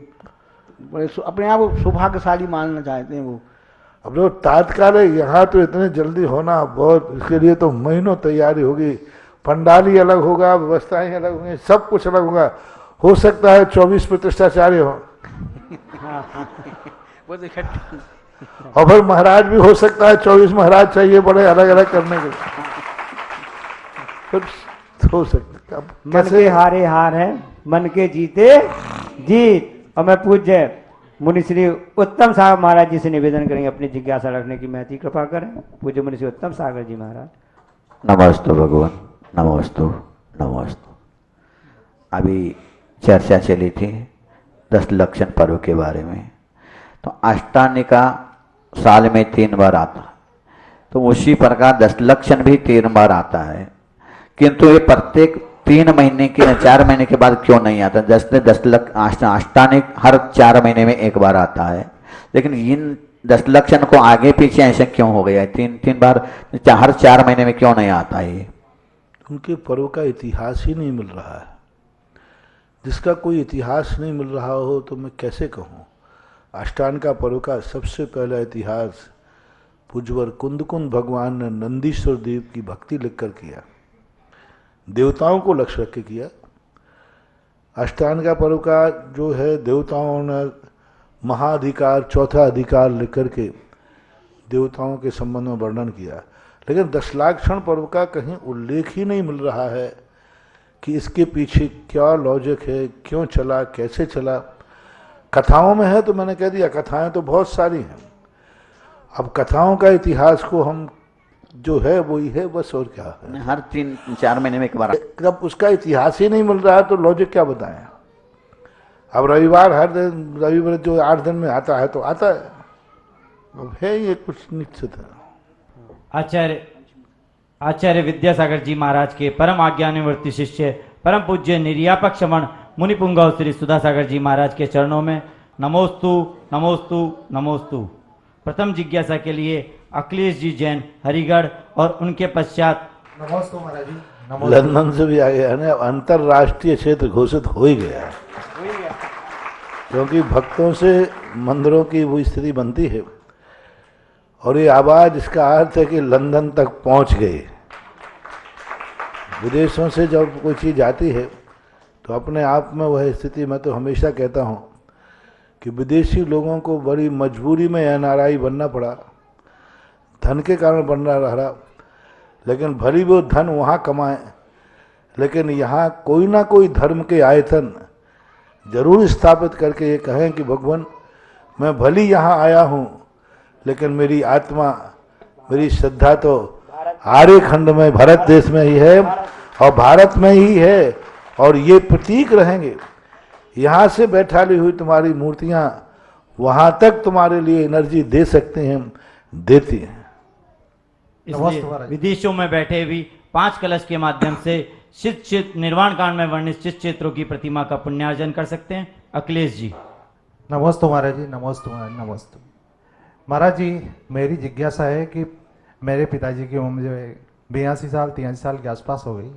Speaker 5: बड़े अपने आप को सौभाग्यशाली मानना चाहते हैं वो।
Speaker 2: अब जो तात्काल है यहाँ तो इतने जल्दी होना बहुत, इसके लिए तो महीनों तैयारी होगी। पंडाल ही अलग होगा, व्यवस्थाएं अलग होंगी, सब कुछ अलग होगा। हो सकता है 24 प्रतिष्ठाचार्य हो और फिर महाराज भी हो सकता है 24 महाराज चाहिए बड़े अलग अलग करने के। फिर हो सकता है
Speaker 4: मन के हारे हार है, मन के जीते जीत। और मैं पूज्य मुनि श्री उत्तम सागर महाराज जी से निवेदन करेंगे अपनी जिज्ञासा रखने की महती कृपा करें। पूज्य मुनि श्री उत्तम सागर जी महाराज।
Speaker 6: नमस्तु भगवान, नमस्तु नमस्तु। अभी चर्चा चली थी 10 लक्षण पर्व के बारे में। तो अष्टानिका साल में 3 बार आता है, तो उसी प्रकार 10 लक्षण भी 3 बार आता है, किंतु ये प्रत्येक 3 महीने के 4 महीने के बाद क्यों नहीं आता। जैसे 10 लक्ष अष्टानिक हर 4 महीने में 1 बार आता है, लेकिन इन 10 लक्षण को आगे पीछे ऐसे क्यों हो गया है, 3 बार हर 4 महीने में क्यों नहीं आता है।
Speaker 2: उनके पर्व का इतिहास ही नहीं मिल रहा है। जिसका कोई इतिहास नहीं मिल रहा हो तो मैं कैसे कहूँ। अष्टान का पर्व का सबसे पहला इतिहास पूज्यवर कुंदकुंद भगवान ने नंदीश्वर देव की भक्ति लिखकर किया, देवताओं को लक्ष्य रख के किया। अष्टान का पर्व का जो है देवताओं ने महाधिकार, चौथा अधिकार लिख करके देवताओं के संबंध में वर्णन किया, लेकिन 10 लाक्षण पर्व का कहीं उल्लेख ही नहीं मिल रहा है कि इसके पीछे क्या लॉजिक है, क्यों चला, कैसे चला। कथाओं में है तो मैंने कह दिया, कथाएं तो बहुत सारी हैं। अब कथाओं का इतिहास को हम जो है वही है बस, और क्या है।
Speaker 6: हर 3-4 महीने में 1 बार।
Speaker 2: जब उसका इतिहास ही नहीं मिल रहा है तो लॉजिक क्या बताएं। अब रविवार हर दिन रविवार जो 8 दिन में आता है तो आता है, अब है ये कुछ निश्चित है।
Speaker 3: आचार्य विद्यासागर जी महाराज के परम आज्ञानुवर्ती शिष्य परम पूज्य निर्यापक श्रमण मुनि पुंगव श्री सुधासागर जी महाराज के चरणों में नमोस्तु नमोस्तु नमोस्तु। प्रथम जिज्ञासा के लिए अखिलेश जी जैन हरिगढ़ और उनके पश्चात
Speaker 7: नमोस्तु महाराज जी।
Speaker 2: लंदन से भी आ गया है, अंतरराष्ट्रीय क्षेत्र घोषित हो ही गया है, क्योंकि भक्तों से मंदिरों की वो स्थिति बनती है और ये आवाज इसका अर्थ है कि लंदन तक पहुंच गई। विदेशों से जब कोई चीज़ आती है तो अपने आप में वह स्थिति, मैं तो हमेशा कहता हूं कि विदेशी लोगों को बड़ी मजबूरी में NRI बनना पड़ा, धन के कारण बनना रहा, लेकिन भली वो धन वहाँ कमाएं, लेकिन यहाँ कोई ना कोई धर्म के आयतन जरूर स्थापित करके ये कहें कि भगवान मैं भली यहाँ आया हूँ, लेकिन मेरी आत्मा, मेरी श्रद्धा तो आर्य खंड में, भारत देश में ही है और भारत में ही है, और ये प्रतीक रहेंगे। यहाँ से बैठा ली हुई तुम्हारी मूर्तियाँ वहाँ तक तुम्हारे लिए एनर्जी दे सकते हैं, देती हैं।
Speaker 3: इसलिए विदेशों में बैठे भी 5 कलश के माध्यम से शित निर्वाण कांड में वर्णित शित क्षेत्रों की प्रतिमा का पुण्यार्जन कर सकते हैं। अखिलेश जी।
Speaker 7: नमोस्तु महाराज जी। नमोस्तु महाराज। नमोस्तु महाराज जी। मेरी जिज्ञासा है कि मेरे पिताजी की उम्र जो है 82 साल 83 साल के आसपास हो गई।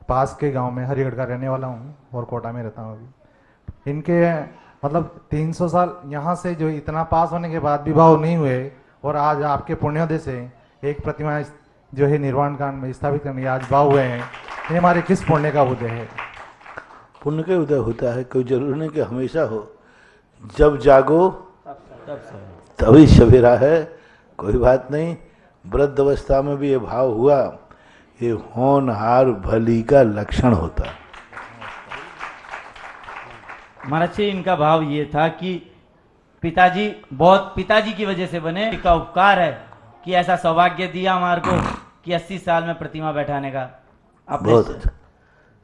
Speaker 7: पास के गांव में हरिगढ़ का रहने वाला हूँ और कोटा में रहता हूँ अभी। इनके मतलब 300 साल यहाँ से जो इतना पास होने के बाद विवाह नहीं हुए, और आज आपके पुण्योदय से एक प्रतिमा जो है निर्वाण कांड में स्थापित करने आज भाव हुए हैं, ये हमारे किस पुण्य का उदय है?
Speaker 2: पुण्य का उदय होता है, कोई जरूरी नहीं कि हमेशा हो। जब जागो तभी सवेरा है, कोई बात नहीं। वृद्ध अवस्था में भी ये भाव हुआ, ये होनहार भली का लक्षण होता है।
Speaker 3: महाराज जी, इनका भाव ये था कि पिताजी की वजह से बने, का उपकार है कि ऐसा सौभाग्य दिया हमारे को कि 80 साल में प्रतिमा बैठाने का।
Speaker 2: बहुत अच्छा।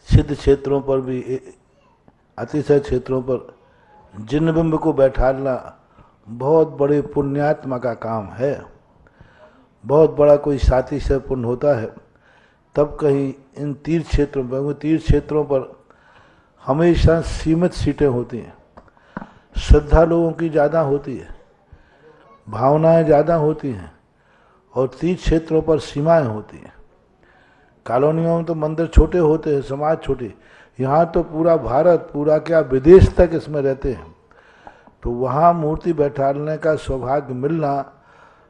Speaker 2: सिद्ध क्षेत्रों पर भी, अतिशय क्षेत्रों पर जिन बिंब को बैठाना बहुत बड़े पुण्यात्मा का काम है। बहुत बड़ा कोई साथी से पुण्य होता है तब कहीं इन तीर्थ क्षेत्रों पर, तीर्थ क्षेत्रों पर हमेशा सीमित सीटें होती हैं, श्रद्धा लोगों की ज़्यादा होती है, भावनाएं ज़्यादा होती हैं, और तीर्थ क्षेत्रों पर सीमाएं होती हैं। कॉलोनियों में तो मंदिर छोटे होते हैं, समाज छोटे, यहाँ तो पूरा भारत, पूरा क्या विदेश तक इसमें रहते हैं। तो वहाँ मूर्ति बैठाने का सौभाग्य मिलना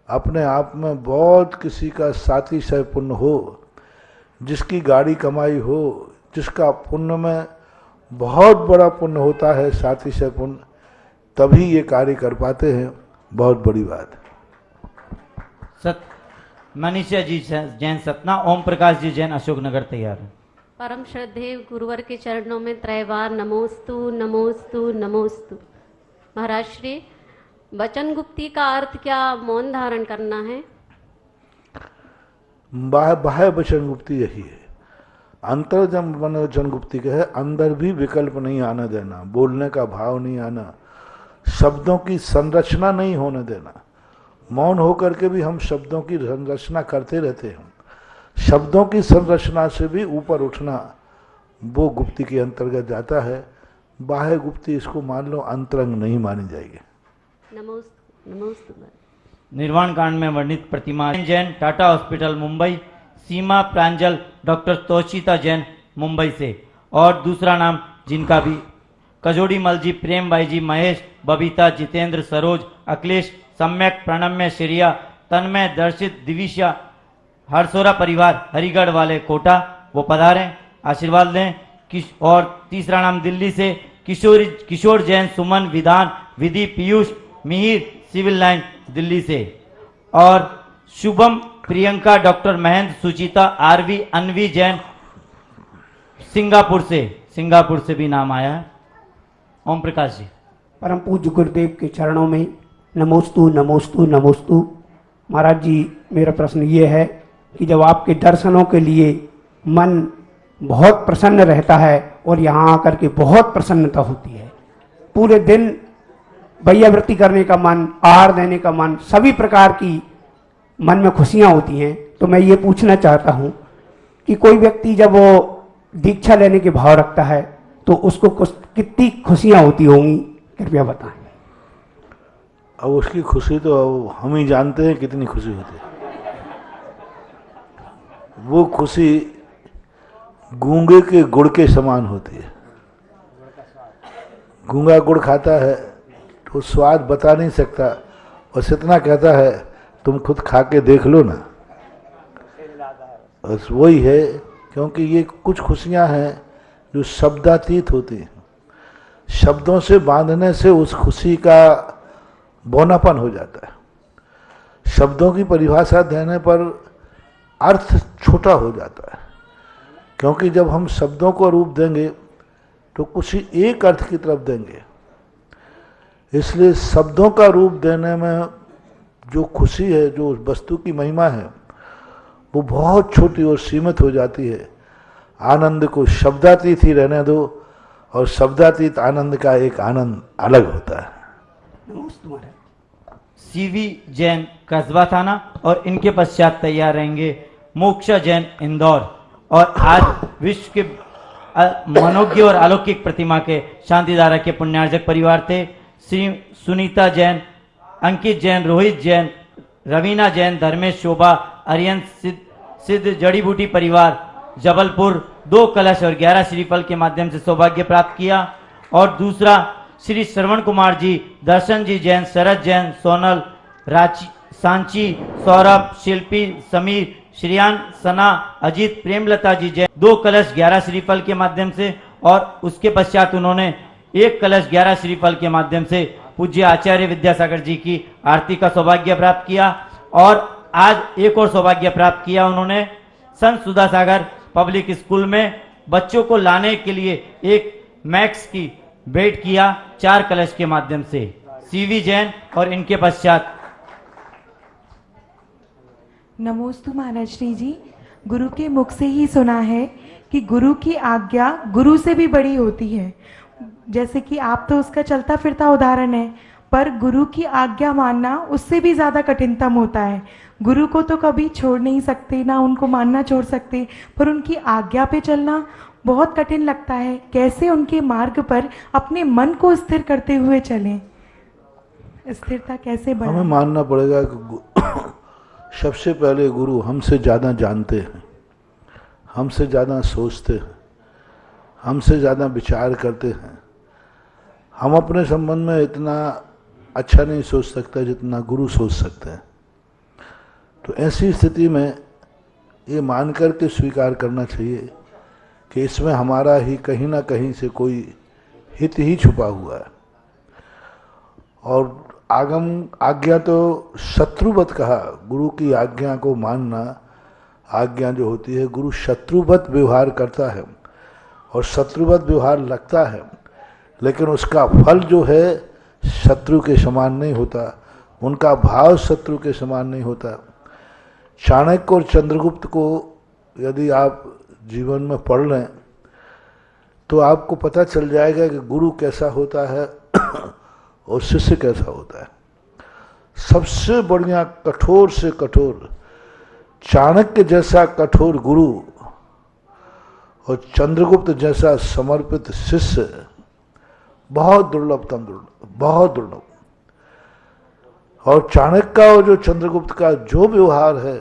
Speaker 2: अपने आप में बहुत किसी का साथी से पुण्य हो, जिसकी गाड़ी कमाई हो, जिसका पुण्य में बहुत बड़ा पुण्य होता है, साथी से पुण्य, तभी ये कार्य कर पाते हैं। बहुत बड़ी बात।
Speaker 3: मनीषा जी जैन सतना, ओम प्रकाश जी जैन अशोकनगर तैयार है।
Speaker 8: परम श्रद्धेय गुरुवर के चरणों में त्रैवार नमोस्तु नमोस्तु नमोस्तु। महाराज श्री, वचन गुप्ती का अर्थ क्या मौन धारण करना है?
Speaker 2: बाह्य वचन गुप्ती यही है। अंतर जब वचन गुप्ती का है, अंदर भी विकल्प नहीं आने देना, बोलने का भाव नहीं आना, शब्दों की संरचना नहीं होने देना। मौन होकर के भी हम शब्दों की संरचना करते रहते हैं, शब्दों की संरचना से भी ऊपर उठना, वो गुप्ती के अंतर्गत जाता है। बाह्य गुप्ती इसको मान लो अंतरंग नहीं मानी जाएगी।
Speaker 8: नमोस्तु नमोस्तु।
Speaker 3: निर्वाण कांड में वर्णित प्रतिमा जैन, टाटा हॉस्पिटल मुंबई। सीमा प्रांजल डॉक्टर तोशिता जैन मुंबई से, और दूसरा नाम जिनका भी कजोड़ी मल जी, प्रेम भाई जी, महेश, बबीता, जितेंद्र, सरोज, अखिलेश, सम्यक, प्रणम्य, श्रेया, तन्मय, दर्शित, दिविशा, हरसोरा परिवार हरिगढ़ वाले कोटा, वो पधारें, आशीर्वाद लें। और तीसरा नाम दिल्ली से किशोर जैन, सुमन, विधान, विधि, पीयूष, मिहिर, सिविल लाइन दिल्ली से। और शुभम, प्रियंका, डॉक्टर महेंद्र, सुचिता, आरवी, अनवी जैन सिंगापुर से भी नाम आया है। ओम प्रकाश जी।
Speaker 9: परम पूज्य गुरुदेव के चरणों में नमोस्तु नमोस्तु नमोस्तु। महाराज जी, मेरा प्रश्न ये है कि जब आपके दर्शनों के लिए मन बहुत प्रसन्न रहता है और यहाँ आकर के बहुत प्रसन्नता होती है, पूरे दिन वैयावृत्ति करने का मन, आहार देने का मन, सभी प्रकार की मन में खुशियां होती हैं। तो मैं ये पूछना चाहता हूं कि कोई व्यक्ति जब वो दीक्षा लेने के भाव रखता है तो उसको कितनी खुशियां होती होंगी, कृपया बताएं।
Speaker 2: अब उसकी खुशी तो हम ही जानते हैं कितनी खुशी होती है। वो खुशी गूंगे के गुड़ के समान होती है। गूंगा गुड़ खाता है तो स्वाद बता नहीं सकता, बस इतना कहता है तुम खुद खा के देख लो ना। बस वही है, क्योंकि ये कुछ खुशियां हैं जो शब्दातीत होती हैं। शब्दों से बांधने से उस खुशी का बौनापन हो जाता है। शब्दों की परिभाषा देने पर अर्थ छोटा हो जाता है, क्योंकि जब हम शब्दों को रूप देंगे तो कुछ एक अर्थ की तरफ देंगे। इसलिए शब्दों का रूप देने में जो खुशी है, जो वस्तु की महिमा है, वो बहुत छोटी और सीमित हो जाती है। आनंद को शब्दातीत ही रहने दो, और शब्दातीत आनंद का एक आनंद अलग होता है।
Speaker 3: सीवी जैन कस्बा थाना और इनके पश्चात तैयार रहेंगे मोक्षा जैन इंदौर। और आज विश्व के मनोज्ञ और अलौकिक प्रतिमा के शांतिधारा के पुण्यार्जक परिवार थे श्री सुनीता जैन, अंकित जैन, रोहित जैन, रवीना जैन, धर्मेश, शोभा, आर्यन सिद्ध जड़ी बूटी परिवार जबलपुर 2 कलश और 11 श्रीफल के माध्यम से सौभाग्य प्राप्त किया। और दूसरा श्री श्रवण कुमार जी, दर्शन जी जैन, शरद जैन, सोनल, रांची, सांची, सौरभ, शिल्पी, समीर, श्रियान, सना, अजीत, प्रेमलता जी जैन 2 कलश 11 श्रीफल के माध्यम से। और उसके पश्चात उन्होंने 1 कलश 11 श्रीफल के माध्यम से पूज्य आचार्य विद्यासागर जी की आरती का सौभाग्य प्राप्त किया। और आज एक और सौभाग्य प्राप्त किया उन्होंने संत सुधा सागर पब्लिक स्कूल में बच्चों को लाने के लिए एक मैक्स की भेंट किया 4 कलश के माध्यम से। सीवी जैन और इनके पश्चात
Speaker 10: नमोस्तु महाराज श्री जी। गुरु के मुख से ही सुना है कि गुरु की आज्ञा गुरु से भी बड़ी होती है। जैसे कि आप तो उसका चलता फिरता उदाहरण है, पर गुरु की आज्ञा मानना उससे भी ज़्यादा कठिनतम होता है। गुरु को तो कभी छोड़ नहीं सकते, ना उनको मानना छोड़ सकते, पर उनकी आज्ञा पे चलना बहुत कठिन लगता है। कैसे उनके मार्ग पर अपने मन को स्थिर करते हुए चलें, स्थिरता कैसे बढ़ाएं?
Speaker 2: हमें मानना पड़ेगा कि सबसे पहले गुरु हमसे ज़्यादा जानते हैं, हमसे ज़्यादा सोचते हैं, हमसे ज़्यादा विचार करते हैं। हम अपने संबंध में इतना अच्छा नहीं सोच सकते जितना गुरु सोच सकते हैं। तो ऐसी स्थिति में ये मान कर के स्वीकार करना चाहिए कि इसमें हमारा ही कहीं ना कहीं से कोई हित ही छुपा हुआ है। और आगम आज्ञा तो शत्रुवत कहा, गुरु की आज्ञा को मानना, आज्ञा जो होती है गुरु शत्रुवत व्यवहार करता है और शत्रुवत व्यवहार लगता है, लेकिन उसका फल जो है शत्रु के समान नहीं होता, उनका भाव शत्रु के समान नहीं होता। चाणक्य और चंद्रगुप्त को यदि आप जीवन में पढ़ लें तो आपको पता चल जाएगा कि गुरु कैसा होता है और शिष्य कैसा होता है। सबसे बढ़िया कठोर से कठोर चाणक्य जैसा कठोर गुरु और चंद्रगुप्त जैसा समर्पित शिष्य बहुत दुर्लभतम दुर्लभ, बहुत दुर्लभ। और चाणक्य का और जो चंद्रगुप्त का जो व्यवहार है,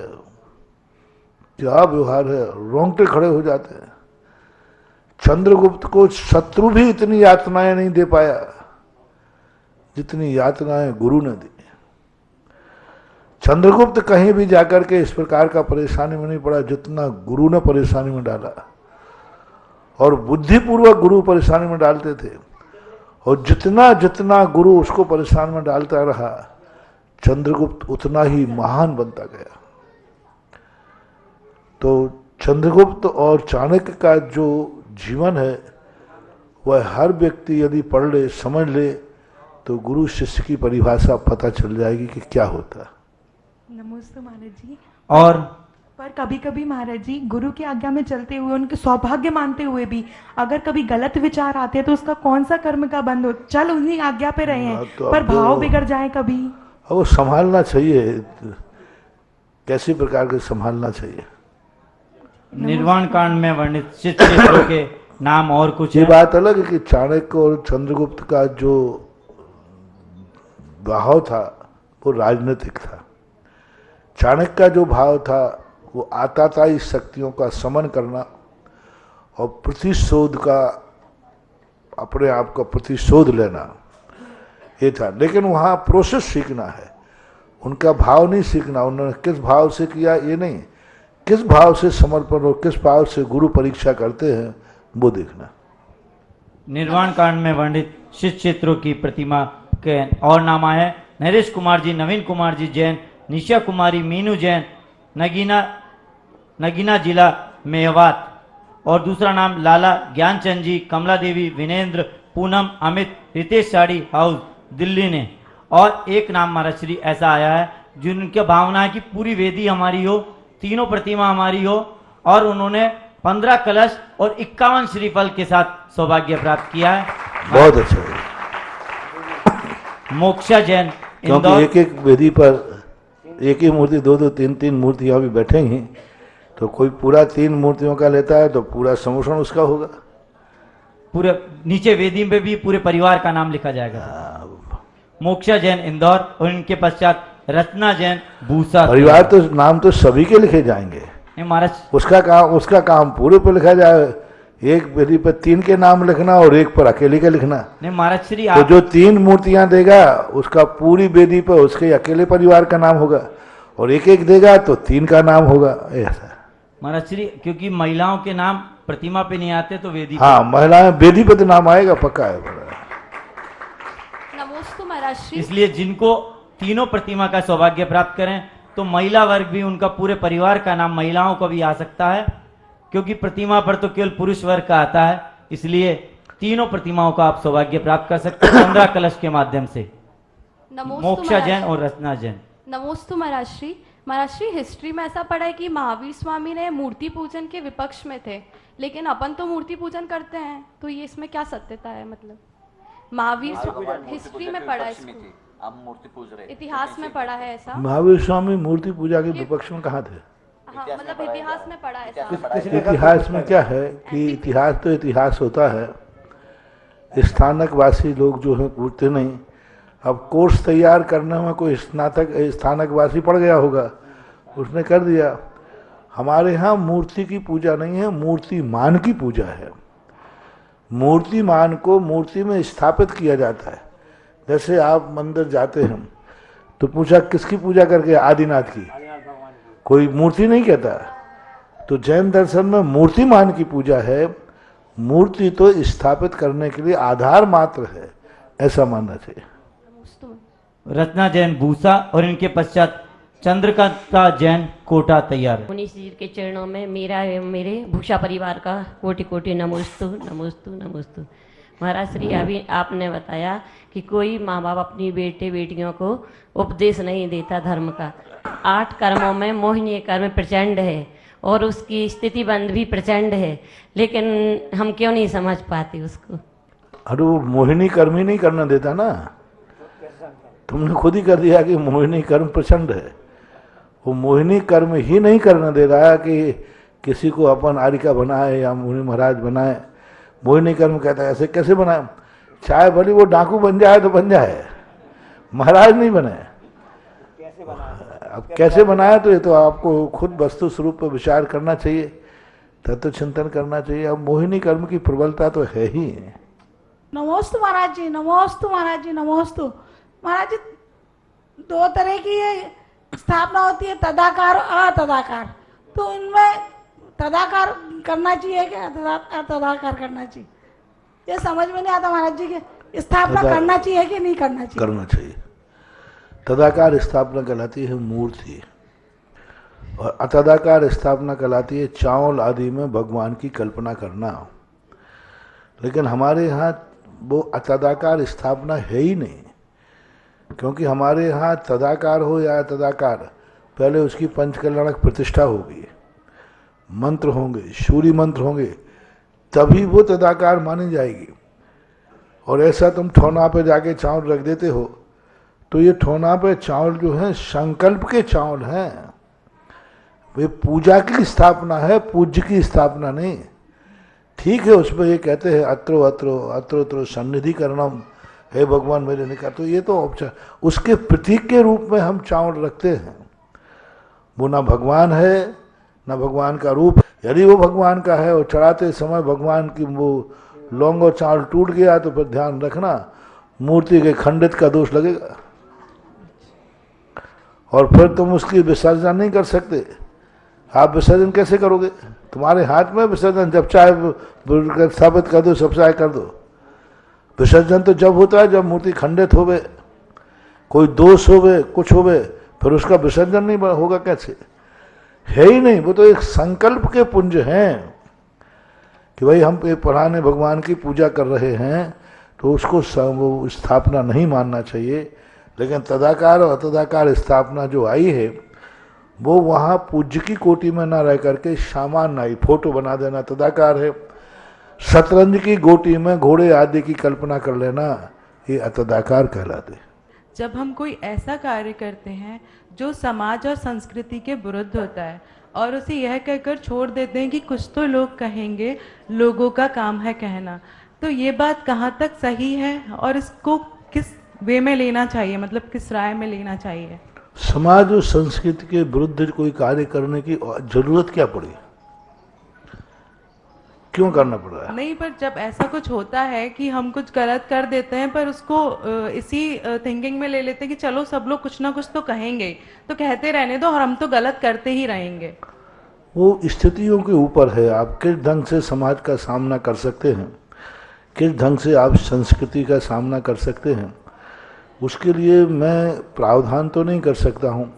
Speaker 2: क्या व्यवहार है, रोंगटे खड़े हो जाते हैं। चंद्रगुप्त को शत्रु भी इतनी यातनाएं नहीं दे पाया जितनी यातनाएं गुरु ने दी। चंद्रगुप्त कहीं भी जाकर के इस प्रकार का परेशानी में नहीं पड़ा जितना गुरु ने परेशानी में डाला। और बुद्धिपूर्वक गुरु परेशानी में डालते थे, और जितना जितना गुरु उसको परेशान में डालता रहा, चंद्रगुप्त उतना ही महान बनता गया। तो चंद्रगुप्त और चाणक्य का जो जीवन है वह हर व्यक्ति यदि पढ़ ले, समझ ले, तो गुरु शिष्य की परिभाषा पता चल जाएगी कि क्या होता है।
Speaker 10: नमस्ते महाराज जी।
Speaker 3: और
Speaker 10: पर कभी कभी महाराज जी गुरु की आज्ञा में चलते हुए, उनके सौभाग्य मानते हुए भी अगर कभी गलत विचार आते हैं तो उसका कौन सा कर्म का बंध हो, चल उन्हीं आज्ञा पे रहे हैं
Speaker 2: तो
Speaker 10: पर भाव बिगड़ जाए कभी।
Speaker 2: वो संभालना चाहिए, कैसी प्रकार के संभालना चाहिए।
Speaker 3: निर्वाण कांड में वर्णित शिष्ट क्षेत्रों के नाम और कुछ
Speaker 2: ये
Speaker 3: है?
Speaker 2: बात अलग है कि चाणक्य और चंद्रगुप्त का जो भाव था वो राजनीतिक था। चाणक्य का जो भाव था वो आताताई शक्तियों का समन करना और प्रतिशोध का, अपने आप का प्रतिशोध लेना, ये था। लेकिन वहाँ प्रोसेस सीखना है, उनका भाव नहीं सीखना। उन्होंने किस भाव से किया ये नहीं, किस भाव से समर्पण और किस भाव से गुरु परीक्षा करते हैं वो देखना।
Speaker 3: निर्वाण कांड में वर्णित शिष्ट क्षेत्रों की प्रतिमा के और नाम है नरेश कुमार जी, नवीन कुमार जी जैन, निशा कुमारी, मीनू जैन, नगीना जिला मेवात। और दूसरा नाम लाला ज्ञानचंद जी, कमला देवी, विनेंद्र, पूनम, अमित, रितेश साड़ी हाउस दिल्ली ने। और एक नाम महाराज श्री ऐसा आया है जिनकी भावना है कि पूरी वेदी हमारी हो, तीनों प्रतिमा हमारी हो, और उन्होंने 15 कलश और 51 श्रीफल के साथ सौभाग्य प्राप्त किया है।
Speaker 2: बहुत अच्छा है।
Speaker 3: मोक्षा जैन,
Speaker 2: क्योंकि
Speaker 3: इंदौर।
Speaker 2: एक एक वेदी पर एक ही मूर्ति, दो दो तीन तीन मूर्तियां भी बैठेंगी, तो कोई पूरा 3 मूर्तियों का लेता है तो पूरा समूषण उसका होगा।
Speaker 3: पूरे नीचे वेदी में भी पूरे परिवार का नाम लिखा जाएगा। मोक्षा जैन इंदौर, और इनके पश्चात रत्ना जैन भूसा।
Speaker 2: परिवार तो नाम तो सभी के लिखे जाएंगे,
Speaker 3: महाराज
Speaker 2: उसका काम पूरे पे लिखा जाए। एक वेदी पर 3 के नाम लिखना और एक पर अकेले के लिखना।
Speaker 3: नहीं महाराज श्री
Speaker 2: तो जो 3 मूर्तियां देगा उसका पूरी वेदी पर उसके अकेले परिवार का नाम होगा, और एक एक देगा तो 3 का नाम होगा। ऐसा
Speaker 3: महाराज श्री, क्योंकि महिलाओं के नाम प्रतिमा पे नहीं आते तो वेदी
Speaker 2: हाँ, महिलाएं वेदी पे तो नाम आएगा, पक्का है।
Speaker 11: नमोस्तु महाराज श्री।
Speaker 3: इसलिए जिनको तीनों प्रतिमा का सौभाग्य प्राप्त करें तो महिला वर्ग भी, उनका पूरे परिवार का नाम महिलाओं को भी आ सकता है, क्योंकि प्रतिमा पर तो केवल पुरुष वर्ग का आता है। इसलिए तीनों प्रतिमाओं का आप सौभाग्य प्राप्त कर सकते हैं 15 कलश के माध्यम से। मोक्षा जैन और रत्ना जैन।
Speaker 11: नमोस्तु महाराज श्री। महाराज श्री, हिस्ट्री में ऐसा पढ़ा है कि महावीर स्वामी ने मूर्ति पूजन के विपक्ष में थे, लेकिन अपन तो मूर्ति पूजन करते हैं, तो ये इसमें क्या सत्यता है? मतलब महावीर हिस्ट्री में पढ़ा है इसको,
Speaker 6: हम मूर्ति पूज रहे,
Speaker 11: इतिहास में पढ़ा है ऐसा।
Speaker 2: महावीर स्वामी मूर्ति पूजा के विपक्ष में कहाँ थे?
Speaker 11: हाँ, मतलब इतिहास में पढ़ा है ऐसा।
Speaker 2: इतिहास में क्या है कि इतिहास तो इतिहास होता है, स्थानक वासी लोग जो है पूछते नहीं। अब कोर्स तैयार करने में कोई स्थानक वासी पड़ गया होगा, उसने कर दिया। हमारे यहाँ मूर्ति की पूजा नहीं है, मूर्तिमान की पूजा है। मूर्तिमान को मूर्ति में स्थापित किया जाता है। जैसे आप मंदिर जाते हैं तो पूछा किसकी पूजा करके? आदिनाथ की। कोई मूर्ति नहीं कहता। तो जैन दर्शन में मूर्तिमान की पूजा है। मूर्ति तो स्थापित करने के लिए आधार मात्र है, ऐसा मानना चाहिए।
Speaker 3: रत्ना जैन भूसा, और इनके पश्चात चंद्रकांता जैन कोटा तैयार।
Speaker 8: मुनि जी के चरणों में मेरा एवं मेरे भूषा परिवार का कोटि कोटि नमोस्तु नमोस्तु नमोस्तु। महाराज श्री, अभी आपने बताया कि कोई माँ बाप अपनी बेटे बेटियों को उपदेश नहीं देता धर्म का। 8 कर्मों में मोहिनी कर्म प्रचंड है और उसकी स्थिति बंध भी प्रचंड है, लेकिन हम क्यों नहीं समझ पाते उसको?
Speaker 2: अरे वो मोहिनी कर्म ही नहीं करना देता ना, तुमने खुद ही कर दिया कि मोहिनी कर्म प्रचंड है। वो मोहिनी कर्म ही नहीं करने दे रहा है कि किसी को अपन आरिका बनाए या मुनि महाराज बनाए। मोहिनी कर्म कहता है ऐसे कैसे बनाए? चाहे भले वो डाकू बन जाए तो बन जाए, महाराज नहीं बने। अब कैसे बनाया तो ये तो आपको खुद वस्तु स्वरूप पर विचार करना चाहिए, तत्व चिंतन करना चाहिए। अब मोहिनी कर्म की प्रबलता तो है ही।
Speaker 12: नमोस्तु महाराज जी, नमोस्तु महाराज जी, नमोस्तु महाराज जी। 2 तरह की स्थापना होती है, तदाकार और अतदाकार। तो इनमें तदाकार करना चाहिए क्या अतदाकार करना चाहिए? ये समझ में नहीं आता महाराज जी के स्थापना करना चाहिए कि नहीं करना चाहिए?
Speaker 2: करना चाहिए। तदाकार स्थापना कहलाती है मूर्ति, और अतदाकार स्थापना कहलाती है चावल आदि में भगवान की कल्पना करना। लेकिन हमारे यहाँ वो अतदाकार स्थापना है ही नहीं, क्योंकि हमारे यहाँ तदाकार हो या तदाकार पहले उसकी पंचकल्याणक प्रतिष्ठा होगी, मंत्र होंगे, सूर्य मंत्र होंगे, तभी वो तदाकार मानी जाएगी। और ऐसा तुम ठौना पे जाके चावल रख देते हो तो ये ठौना पे चावल जो है संकल्प के चावल हैं, वे पूजा की स्थापना है, पूज्य की स्थापना नहीं। ठीक है, उसमें ये कहते हैं अत्रो अत्रो अत्रो अत्रो सन्निधि करनम, हे भगवान मेरे निकट, तो ये तो उसके प्रतीक के रूप में हम चावल रखते हैं। वो ना भगवान है ना भगवान का रूप। यदि वो भगवान का है और चढ़ाते समय भगवान की वो लौंग और चावल टूट गया तो फिर ध्यान रखना मूर्ति के खंडित का दोष लगेगा और फिर तुम उसकी विसर्जन नहीं कर सकते। आप विसर्जन कैसे करोगे? तुम्हारे हाथ में विसर्जन, जब चाहे स्थापित कर दो, सब चाहे कर दो। विसर्जन तो जब होता है जब मूर्ति खंडित होवे, कोई दोष होवे, कुछ होवे, फिर उसका विसर्जन नहीं होगा कैसे? है ही नहीं। वो तो एक संकल्प के पुंज हैं कि भाई हम एक पुराने भगवान की पूजा कर रहे हैं तो उसको वो स्थापना नहीं मानना चाहिए। लेकिन तदाकार और अतदाकार स्थापना जो आई है वो वहाँ पूज्य की कोटि में ना रह करके सामान्य आई, फोटो बना देना तदाकार है। शतरंज की गोटी में घोड़े आदि की कल्पना कर लेना ये अतदाकार कहलाते।
Speaker 13: जब हम कोई ऐसा कार्य करते हैं जो समाज और संस्कृति के विरुद्ध होता है और उसे यह कहकर छोड़ देते हैं कि कुछ तो लोग कहेंगे, लोगों का काम है कहना, तो ये बात कहाँ तक सही है और इसको किस वे में लेना चाहिए, मतलब किस राय में लेना चाहिए?
Speaker 2: समाज और संस्कृति के विरुद्ध कोई कार्य करने की जरूरत क्या पड़ी? क्यों करना पड़ रहा है?
Speaker 13: नहीं, पर जब ऐसा कुछ होता है कि हम कुछ गलत कर देते हैं पर उसको इसी थिंकिंग में ले लेते हैं कि चलो सब लोग कुछ ना कुछ तो कहेंगे, तो कहते रहने दो और हम तो गलत करते ही रहेंगे।
Speaker 2: वो स्थितियों के ऊपर है, आप किस ढंग से समाज का सामना कर सकते हैं, किस ढंग से आप संस्कृति का सामना कर सकते हैं, उसके लिए मैं प्रावधान तो नहीं कर सकता हूँ।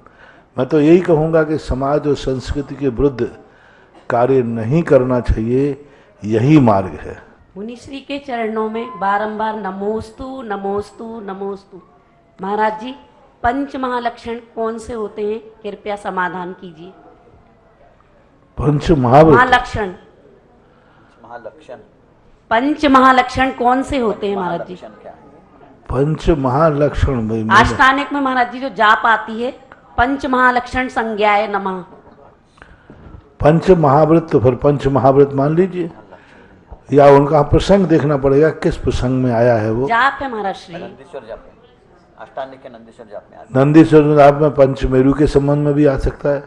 Speaker 2: मैं तो यही कहूँगा कि समाज और संस्कृति के विरुद्ध कार्य नहीं करना चाहिए, यही मार्ग है।
Speaker 14: मुनिश्री के चरणों में बारंबार नमोस्तु नमोस्तु नमोस्तु। महाराज जी, पंच महालक्षण कौन से होते हैं, कृपया समाधान कीजिए।
Speaker 2: पंच महालक्षण
Speaker 14: पंच महालक्षण कौन से होते हैं महाराज जी?
Speaker 2: पंच महालक्षण
Speaker 14: अष्टानिक में महाराज जी जो जाप आती है, पंच महालक्षण संज्ञाय नमः।
Speaker 2: पंच महाव्रत, तो फिर पंच महाव्रत मान लीजिए, या उनका प्रसंग देखना पड़ेगा किस प्रसंग में आया है। वो
Speaker 14: जाप है महाराज श्री
Speaker 6: अष्टांगिक के नंदीश्वर जाप में
Speaker 2: नंदीश्वर जाप में पंचमेरु के संबंध में भी आ सकता है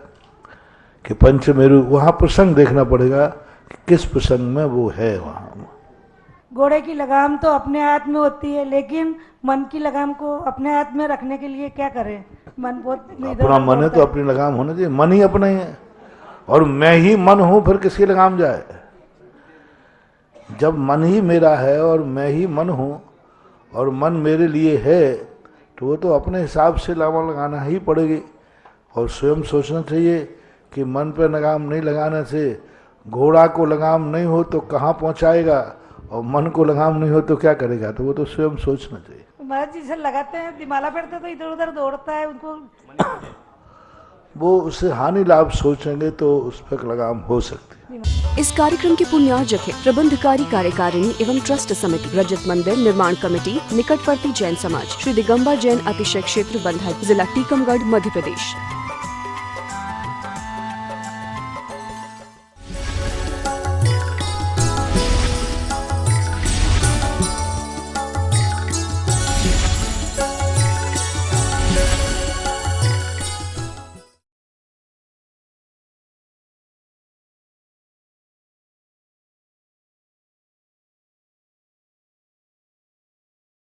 Speaker 2: कि पंचमेरु, वहाँ प्रसंग देखना पड़ेगा कि किस प्रसंग में वो है। वहाँ
Speaker 12: घोड़े की लगाम तो अपने हाथ में होती है, लेकिन मन की लगाम को अपने हाथ में रखने के लिए क्या करें? मन बहुत
Speaker 2: अपना मन है तो अपनी लगाम होना चाहिए। मन ही अपना ही है और मैं ही मन हूँ, फिर किसकी लगाम जाए? जब मन ही मेरा है और मैं ही मन हूँ और मन मेरे लिए है तो वो तो अपने हिसाब से लगाम लगाना ही पड़ेगी। और स्वयं सोचना चाहिए कि मन पर लगाम नहीं लगाने से घोड़ा को लगाम नहीं हो तो कहाँ पहुँचाएगा और मन को लगाम नहीं हो तो क्या करेगा, तो वो तो स्वयं सोचना चाहिए।
Speaker 12: महाराज जी से लगाते हैं, दिमाला पड़ते तो इधर उधर दौड़ता है, उनको
Speaker 2: वो उससे हानि लाभ सोचेंगे तो उस पर लगाम हो सकती है।
Speaker 1: इस कार्यक्रम के पुण्यार्जक है प्रबंधकारी कार्यकारिणी एवं ट्रस्ट समिति, रजत मंदिर निर्माण कमेटी, निकटवर्ती जैन समाज, श्री दिगंबर जैन अतिशय क्षेत्र बंधा, जिला टीकमगढ़, मध्य प्रदेश।